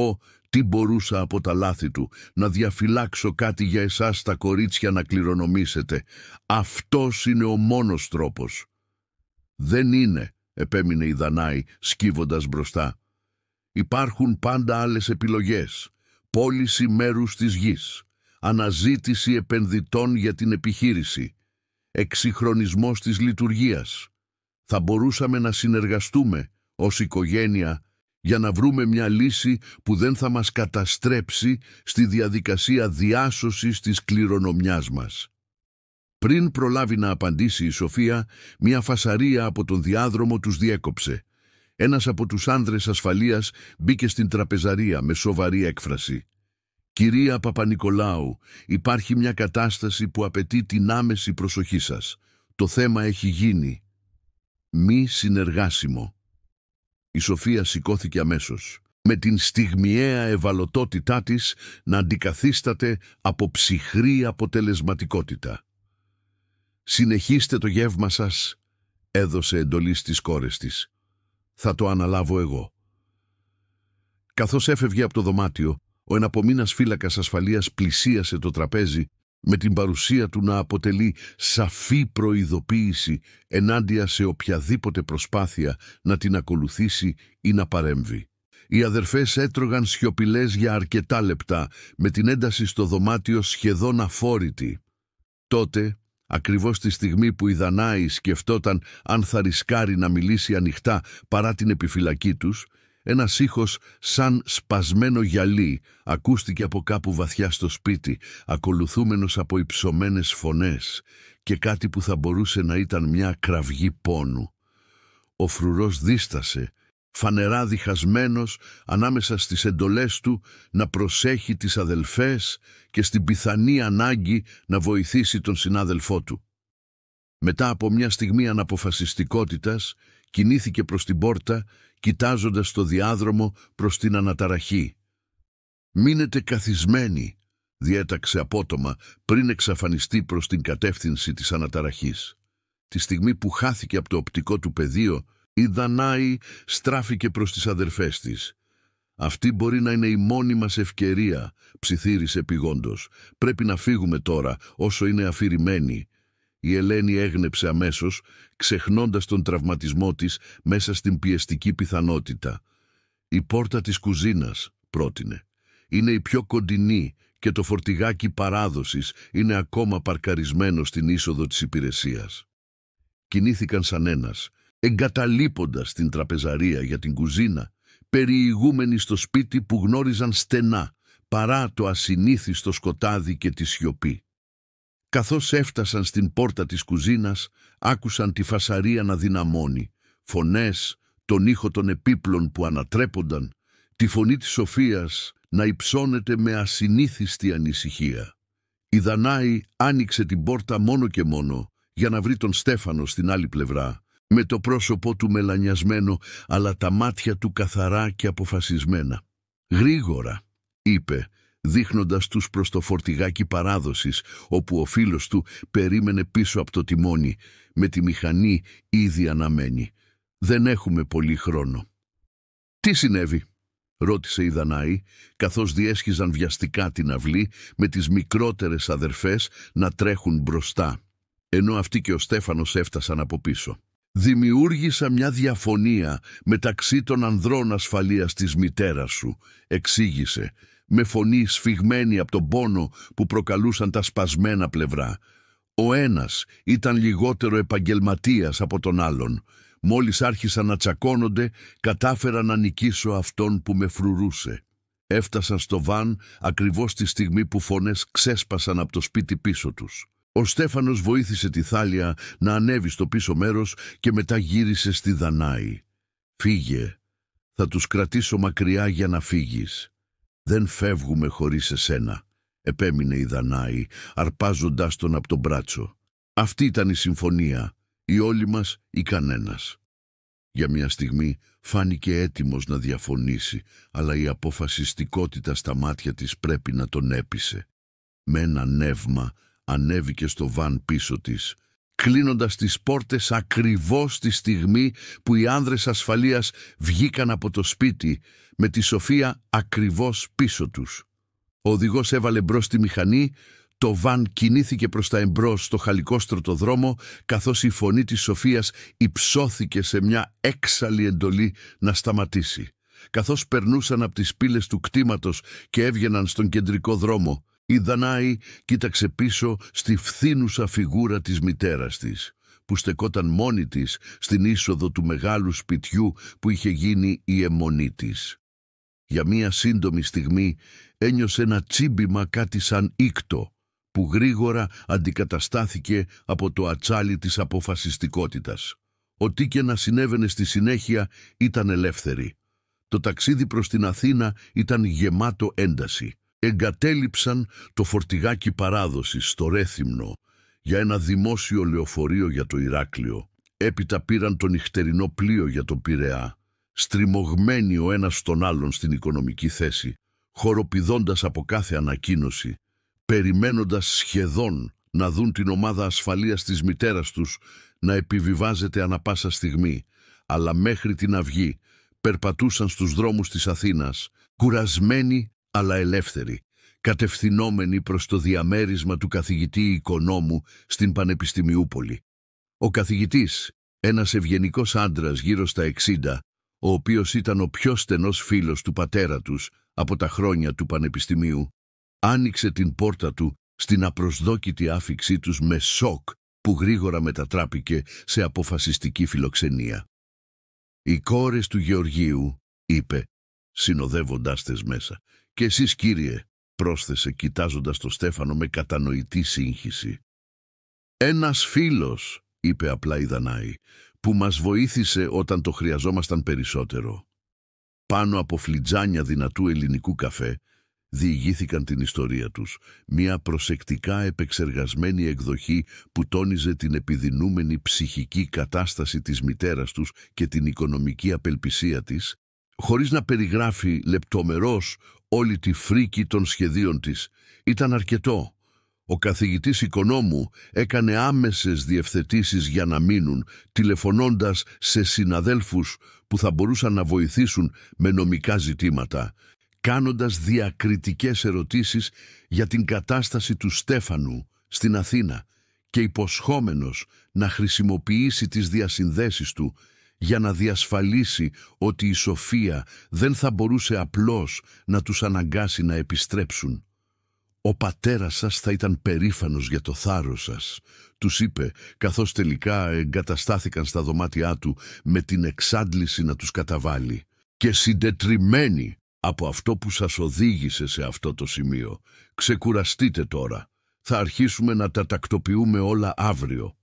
Speaker 1: τι μπορούσα από τα λάθη του, να διαφυλάξω κάτι για εσάς τα κορίτσια να κληρονομήσετε. Αυτός είναι ο μόνος τρόπος». «Δεν είναι», επέμεινε η Δανάη, σκύβοντας μπροστά. «Υπάρχουν πάντα άλλες επιλογές. Πώληση μέρους της γης, αναζήτηση επενδυτών για την επιχείρηση, εξυγχρονισμός της λειτουργίας. Θα μπορούσαμε να συνεργαστούμε ως οικογένεια για να βρούμε μια λύση που δεν θα μας καταστρέψει στη διαδικασία διάσωσης της κληρονομιάς μας». Πριν προλάβει να απαντήσει η Σοφία, μια φασαρία από τον διάδρομο τους διέκοψε. Ένας από τους άνδρες ασφαλείας μπήκε στην τραπεζαρία με σοβαρή έκφραση. «Κυρία Παπανικολάου, υπάρχει μια κατάσταση που απαιτεί την άμεση προσοχή σας. Το θέμα έχει γίνει μη συνεργάσιμο». Η Σοφία σηκώθηκε αμέσως, με την στιγμιαία ευαλωτότητά της να αντικαθίσταται από ψυχρή αποτελεσματικότητα. «Συνεχίστε το γεύμα σας», έδωσε εντολή στις κόρες της. «Θα το αναλάβω εγώ». Καθώς έφευγε από το δωμάτιο, ο εναπομείνας φύλακας ασφαλείας πλησίασε το τραπέζι, με την παρουσία του να αποτελεί σαφή προειδοποίηση ενάντια σε οποιαδήποτε προσπάθεια να την ακολουθήσει ή να παρέμβει. Οι αδερφές έτρωγαν σιωπηλές για αρκετά λεπτά, με την ένταση στο δωμάτιο σχεδόν αφόρητη. Τότε, ακριβώς τη στιγμή που η Δανάη σκεφτόταν αν θα ρισκάρει να μιλήσει ανοιχτά παρά την επιφυλακή τους, ένας ήχος σαν σπασμένο γυαλί ακούστηκε από κάπου βαθιά στο σπίτι, ακολουθούμενος από υψωμένες φωνές και κάτι που θα μπορούσε να ήταν μια κραυγή πόνου. Ο φρουρός δίστασε, φανερά διχασμένος ανάμεσα στις εντολές του να προσέχει τις αδελφές και στην πιθανή ανάγκη να βοηθήσει τον συνάδελφό του. Μετά από μια στιγμή αναποφασιστικότητας, κινήθηκε προς την πόρτα, κοιτάζοντας το διάδρομο προς την αναταραχή. «Μείνετε καθισμένοι», διέταξε απότομα πριν εξαφανιστεί προς την κατεύθυνση της αναταραχής. Τη στιγμή που χάθηκε από το οπτικό του πεδίο, η Δανάη στράφηκε προς τις αδερφές της. «Αυτή μπορεί να είναι η μόνη μας ευκαιρία», ψιθύρισε πηγόντως. «Πρέπει να φύγουμε τώρα, όσο είναι αφηρημένη». Η Ελένη έγνεψε αμέσως, ξεχνώντας τον τραυματισμό της μέσα στην πιεστική πιθανότητα. «Η πόρτα της κουζίνας», πρότεινε. «Είναι η πιο κοντινή και το φορτηγάκι παράδοσης είναι ακόμα παρκαρισμένο στην είσοδο της υπηρεσίας». Κινήθηκαν σαν ένας, εγκαταλείποντας την τραπεζαρία για την κουζίνα, περιηγούμενοι στο σπίτι που γνώριζαν στενά, παρά το ασυνήθιστο σκοτάδι και τη σιωπή. Καθώς έφτασαν στην πόρτα της κουζίνας, άκουσαν τη φασαρία να δυναμώνει, φωνές, τον ήχο των επίπλων που ανατρέπονταν, τη φωνή της Σοφίας να υψώνεται με ασυνήθιστη ανησυχία. Η Δανάη άνοιξε την πόρτα μόνο και μόνο για να βρει τον Στέφανο στην άλλη πλευρά, με το πρόσωπό του μελανιασμένο, αλλά τα μάτια του καθαρά και αποφασισμένα. «Γρήγορα», είπε, δείχνοντας τους προς το φορτηγάκι παράδοσης, όπου ο φίλος του περίμενε πίσω από το τιμόνι, με τη μηχανή ήδη αναμένη. «Δεν έχουμε πολύ χρόνο». «Τι συνέβη?» ρώτησε η Δανάη, καθώς διέσχιζαν βιαστικά την αυλή, με τις μικρότερες αδερφές να τρέχουν μπροστά, ενώ αυτοί και ο Στέφανος έφτασαν από πίσω. «Δημιούργησα μια διαφωνία μεταξύ των ανδρών ασφαλείας της μητέρας σου», εξήγησε, με φωνή σφιγμένη από τον πόνο που προκαλούσαν τα σπασμένα πλευρά. Ο ένας ήταν λιγότερο επαγγελματίας από τον άλλον. Μόλις άρχισαν να τσακώνονται, κατάφερα να νικήσω αυτόν που με φρουρούσε. Έφτασαν στο βαν ακριβώς τη στιγμή που φωνές ξέσπασαν από το σπίτι πίσω τους. Ο Στέφανος βοήθησε τη Θάλια να ανέβει στο πίσω μέρος και μετά γύρισε στη Δανάη. «Φύγε, θα τους κρατήσω μακριά για να φύγεις». «Δεν φεύγουμε χωρίς εσένα», επέμεινε η Δανάη, αρπάζοντάς τον από τον μπράτσο. «Αυτή ήταν η συμφωνία, ή όλοι μας ή κανένας». Για μια στιγμή φάνηκε έτοιμος να διαφωνήσει, αλλά η αποφασιστικότητα στα μάτια της πρέπει να τον έπεισε. Με ένα νεύμα ανέβηκε στο βαν πίσω της κλείνοντας τις πόρτες ακριβώς τη στιγμή που οι άνδρες ασφαλείας βγήκαν από το σπίτι, με τη Σοφία ακριβώς πίσω τους. Ο οδηγός έβαλε μπρος τη μηχανή, το βαν κινήθηκε προς τα εμπρός στο χαλικόστρωτο δρόμο, καθώς η φωνή της Σοφίας υψώθηκε σε μια έξαλλη εντολή να σταματήσει. Καθώς περνούσαν από τις πύλες του κτήματος και έβγαιναν στον κεντρικό δρόμο, η Δανάη κοίταξε πίσω στη φθήνουσα φιγούρα της μητέρας της, που στεκόταν μόνη της στην είσοδο του μεγάλου σπιτιού που είχε γίνει η αιμονή της. Για μία σύντομη στιγμή ένιωσε ένα τσίμπημα, κάτι σαν ήκτο, που γρήγορα αντικαταστάθηκε από το ατσάλι της αποφασιστικότητας. Ό,τι και να συνέβαινε στη συνέχεια ήταν ελεύθερη. Το ταξίδι προς την Αθήνα ήταν γεμάτο ένταση. Εγκατέλειψαν το φορτηγάκι παράδοσης στο Ρέθυμνο για ένα δημόσιο λεωφορείο για το Ηράκλειο. Έπειτα πήραν το νυχτερινό πλοίο για τον Πειραιά, στριμωγμένοι ο ένας στον άλλον στην οικονομική θέση, χοροπηδώντας από κάθε ανακοίνωση, περιμένοντας σχεδόν να δουν την ομάδα ασφαλείας της μητέρας τους να επιβιβάζεται ανα πάσα στιγμή, αλλά μέχρι την αυγή περπατούσαν στους δρόμους της Αθήνας, κουρασμένοι αλλά ελεύθεροι, κατευθυνόμενοι προς το διαμέρισμα του καθηγητή Οικονόμου στην Πανεπιστημιούπολη. Ο καθηγητής, ένας ευγενικός άντρας γύρω στα 60, ο οποίος ήταν ο πιο στενός φίλος του πατέρα τους από τα χρόνια του πανεπιστημίου, άνοιξε την πόρτα του στην απροσδόκητη άφιξή τους με σοκ που γρήγορα μετατράπηκε σε αποφασιστική φιλοξενία. «Οι κόρες του Γεωργίου», είπε, συνοδεύοντάς τες μέσα. «Και εσείς, κύριε», πρόσθεσε κοιτάζοντας το Στέφανο με κατανοητή σύγχυση. «Ένας φίλος», είπε απλά η Δανάη, «που μας βοήθησε όταν το χρειαζόμασταν περισσότερο». Πάνω από φλιτζάνια δυνατού ελληνικού καφέ διηγήθηκαν την ιστορία τους, μια προσεκτικά επεξεργασμένη εκδοχή που τόνιζε την επιδεινούμενη ψυχική κατάσταση της μητέρας τους και την οικονομική απελπισία της, χωρίς να περιγράφει λεπτομερώς όλη τη φρίκη των σχεδίων της. Ήταν αρκετό. Ο καθηγητής Οικονόμου έκανε άμεσες διευθετήσεις για να μείνουν, τηλεφωνώντας σε συναδέλφους που θα μπορούσαν να βοηθήσουν με νομικά ζητήματα, κάνοντας διακριτικές ερωτήσεις για την κατάσταση του Στέφανου στην Αθήνα και υποσχόμενος να χρησιμοποιήσει τις διασυνδέσεις του για να διασφαλίσει ότι η Σοφία δεν θα μπορούσε απλώς να τους αναγκάσει να επιστρέψουν. «Ο πατέρας σας θα ήταν περήφανος για το θάρρος σας», τους είπε, καθώς τελικά εγκαταστάθηκαν στα δωμάτια του με την εξάντληση να τους καταβάλει. «Και συντετριμμένοι από αυτό που σας οδήγησε σε αυτό το σημείο. Ξεκουραστείτε τώρα. Θα αρχίσουμε να τα τακτοποιούμε όλα αύριο».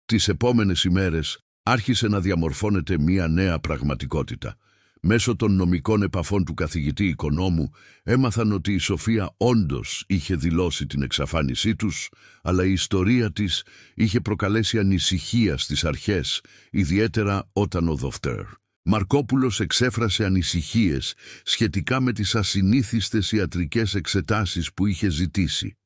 Speaker 1: Τις επόμενες ημέρες άρχισε να διαμορφώνεται μία νέα πραγματικότητα. Μέσω των νομικών επαφών του καθηγητή Οικονόμου έμαθαν ότι η Σοφία όντως είχε δηλώσει την εξαφάνισή τους, αλλά η ιστορία της είχε προκαλέσει ανησυχία στις αρχές, ιδιαίτερα όταν ο Δοφτέρ Μαρκόπουλος εξέφρασε ανησυχίες σχετικά με τις ασυνήθιστες ιατρικές εξετάσεις που είχε ζητήσει.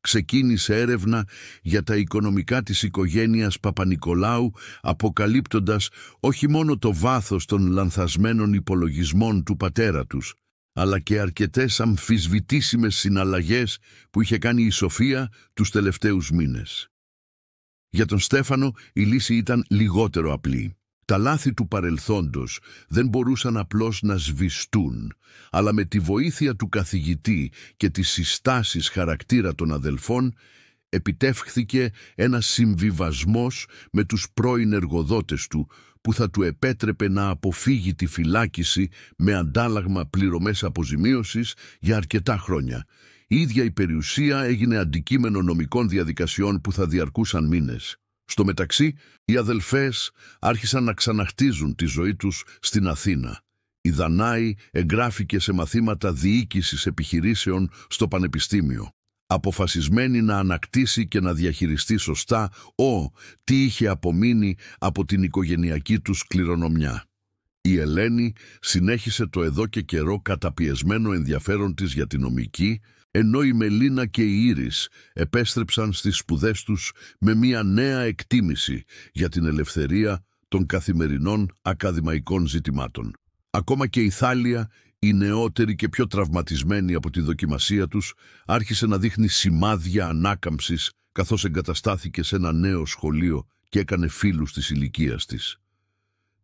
Speaker 1: Ξεκίνησε έρευνα για τα οικονομικά της οικογένειας Παπανικολάου, αποκαλύπτοντας όχι μόνο το βάθος των λανθασμένων υπολογισμών του πατέρα τους, αλλά και αρκετές αμφισβητήσιμες συναλλαγές που είχε κάνει η Σοφία τους τελευταίους μήνες. Για τον Στέφανο η λύση ήταν λιγότερο απλή. Τα λάθη του παρελθόντος δεν μπορούσαν απλώς να σβηστούν, αλλά με τη βοήθεια του καθηγητή και τις συστάσεις χαρακτήρα των αδελφών επιτεύχθηκε ένας συμβιβασμός με τους πρώην εργοδότες του που θα του επέτρεπε να αποφύγει τη φυλάκιση με αντάλλαγμα πληρωμές αποζημίωσης για αρκετά χρόνια. Η ίδια η περιουσία έγινε αντικείμενο νομικών διαδικασιών που θα διαρκούσαν μήνες. Στο μεταξύ, οι αδελφές άρχισαν να ξαναχτίζουν τη ζωή τους στην Αθήνα. Η Δανάη εγγράφηκε σε μαθήματα διοίκησης επιχειρήσεων στο Πανεπιστήμιο, αποφασισμένη να ανακτήσει και να διαχειριστεί σωστά τι είχε απομείνει από την οικογενειακή τους κληρονομιά. Η Ελένη συνέχισε το εδώ και καιρό καταπιεσμένο ενδιαφέρον της για τη νομική, ενώ η Μελίνα και η Ήρης επέστρεψαν στις σπουδές τους με μια νέα εκτίμηση για την ελευθερία των καθημερινών ακαδημαϊκών ζητημάτων. Ακόμα και η Θάλια, η νεότερη και πιο τραυματισμένη από τη δοκιμασία τους, άρχισε να δείχνει σημάδια ανάκαμψης καθώς εγκαταστάθηκε σε ένα νέο σχολείο και έκανε φίλους της ηλικίας της.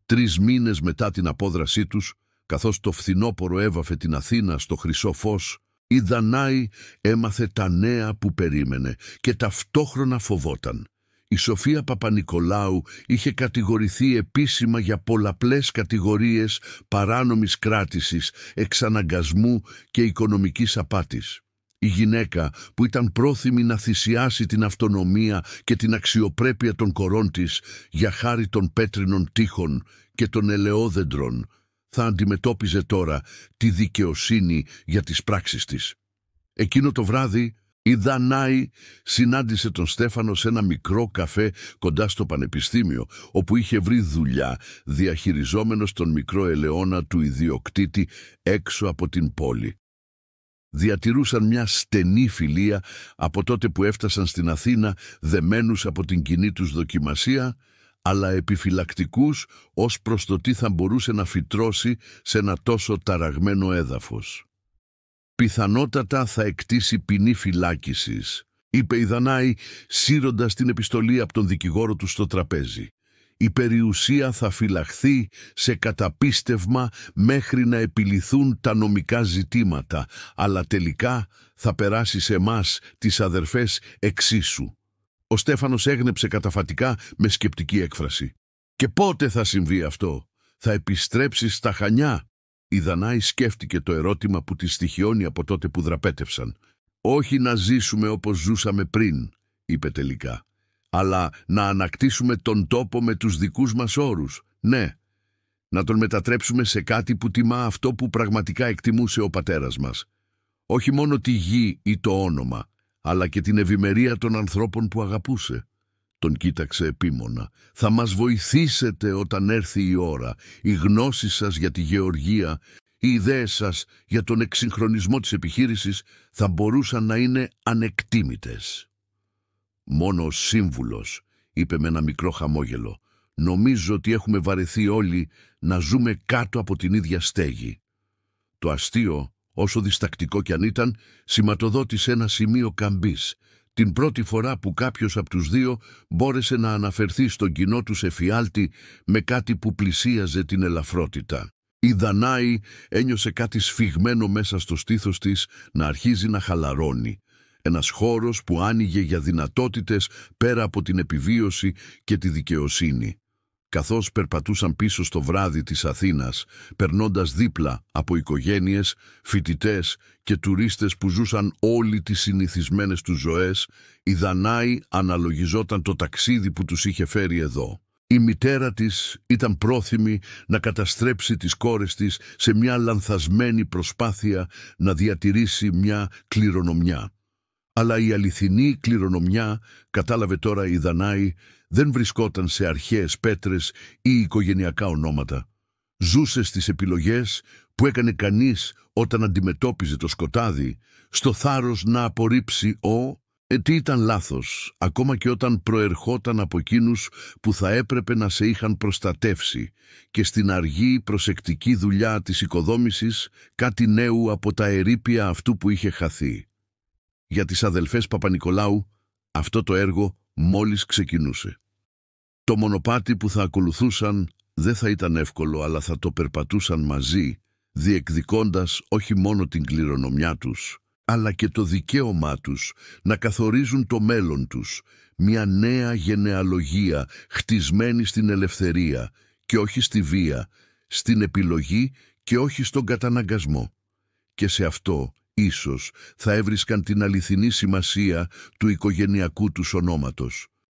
Speaker 1: 3 μήνες μετά την απόδρασή τους, καθώς το φθινόπωρο έβαφε την Αθήνα στο χρυσό φως, η Δανάη έμαθε τα νέα που περίμενε και ταυτόχρονα φοβόταν. Η Σοφία Παπανικολάου είχε κατηγορηθεί επίσημα για πολλαπλές κατηγορίες παράνομης κράτησης, εξαναγκασμού και οικονομικής απάτης. Η γυναίκα που ήταν πρόθυμη να θυσιάσει την αυτονομία και την αξιοπρέπεια των κορών της για χάρη των πέτρινων τείχων και των ελαιόδεντρων, θα αντιμετώπιζε τώρα τη δικαιοσύνη για τις πράξεις της. Εκείνο το βράδυ, η Δανάη συνάντησε τον Στέφανο σε ένα μικρό καφέ κοντά στο πανεπιστήμιο, όπου είχε βρει δουλειά διαχειριζόμενος τον μικρό ελαιώνα του ιδιοκτήτη έξω από την πόλη. Διατηρούσαν μια στενή φιλία από τότε που έφτασαν στην Αθήνα, δεμένους από την κοινή τους δοκιμασία, αλλά επιφυλακτικούς ως προς το τι θα μπορούσε να φυτρώσει σε ένα τόσο ταραγμένο έδαφος. «Πιθανότατα θα εκτίσει ποινή φυλάκισης», είπε η Δανάη, σύροντας την επιστολή από τον δικηγόρο του στο τραπέζι. «Η περιουσία θα φυλαχθεί σε καταπίστευμα μέχρι να επιληθούν τα νομικά ζητήματα, αλλά τελικά θα περάσει σε εμάς, τις αδερφές, εξίσου». Ο Στέφανος έγνεψε καταφατικά με σκεπτική έκφραση. «Και πότε θα συμβεί αυτό? Θα επιστρέψεις στα Χανιά?» Η Δανάη σκέφτηκε το ερώτημα που τη στοιχιώνει από τότε που δραπέτευσαν. «Όχι να ζήσουμε όπως ζούσαμε πριν», είπε τελικά, «αλλά να ανακτήσουμε τον τόπο με τους δικούς μας όρους. Ναι, να τον μετατρέψουμε σε κάτι που τιμά αυτό που πραγματικά εκτιμούσε ο πατέρας μας. Όχι μόνο τη γη ή το όνομα, αλλά και την ευημερία των ανθρώπων που αγαπούσε». Τον κοίταξε επίμονα. «Θα μας βοηθήσετε όταν έρθει η ώρα. Οι γνώσεις σας για τη γεωργία, οι ιδέες σας για τον εξυγχρονισμό της επιχείρησης θα μπορούσαν να είναι ανεκτήμητες». «Μόνο ο σύμβουλος», είπε με ένα μικρό χαμόγελο. «Νομίζω ότι έχουμε βαρεθεί όλοι να ζούμε κάτω από την ίδια στέγη». Το αστείο, όσο διστακτικό κι αν ήταν, σηματοδότησε ένα σημείο καμπής. Την πρώτη φορά που κάποιος από τους δύο μπόρεσε να αναφερθεί στον κοινό τους εφιάλτη με κάτι που πλησίαζε την ελαφρότητα. Η Δανάη ένιωσε κάτι σφιγμένο μέσα στο στήθος της να αρχίζει να χαλαρώνει. Ένας χώρος που άνοιγε για δυνατότητες πέρα από την επιβίωση και τη δικαιοσύνη. Καθώς περπατούσαν πίσω στο βράδυ της Αθήνας, περνώντας δίπλα από οικογένειες, φοιτητές και τουρίστες που ζούσαν όλοι τις συνηθισμένες τους ζωές, η Δανάη αναλογιζόταν το ταξίδι που τους είχε φέρει εδώ. Η μητέρα της ήταν πρόθυμη να καταστρέψει τις κόρες της σε μια λανθασμένη προσπάθεια να διατηρήσει μια κληρονομιά. Αλλά η αληθινή κληρονομιά, κατάλαβε τώρα η Δανάη, δεν βρισκόταν σε αρχαίες πέτρες ή οικογενειακά ονόματα. Ζούσε στις επιλογές που έκανε κανείς όταν αντιμετώπιζε το σκοτάδι, στο θάρρος να απορρίψει τι ήταν λάθος, ακόμα και όταν προερχόταν από εκείνους που θα έπρεπε να σε είχαν προστατεύσει, και στην αργή προσεκτική δουλειά της οικοδόμησης κάτι νέου από τα ερείπια αυτού που είχε χαθεί. Για τις αδελφές Παπανικολάου αυτό το έργο μόλις ξεκινούσε. Το μονοπάτι που θα ακολουθούσαν δεν θα ήταν εύκολο, αλλά θα το περπατούσαν μαζί, διεκδικώντας όχι μόνο την κληρονομιά τους, αλλά και το δικαίωμά τους να καθορίζουν το μέλλον τους, μια νέα γενεαλογία χτισμένη στην ελευθερία και όχι στη βία, στην επιλογή και όχι στον καταναγκασμό. Και σε αυτό ίσως θα έβρισκαν την αληθινή σημασία του οικογενειακού τους ονόματος.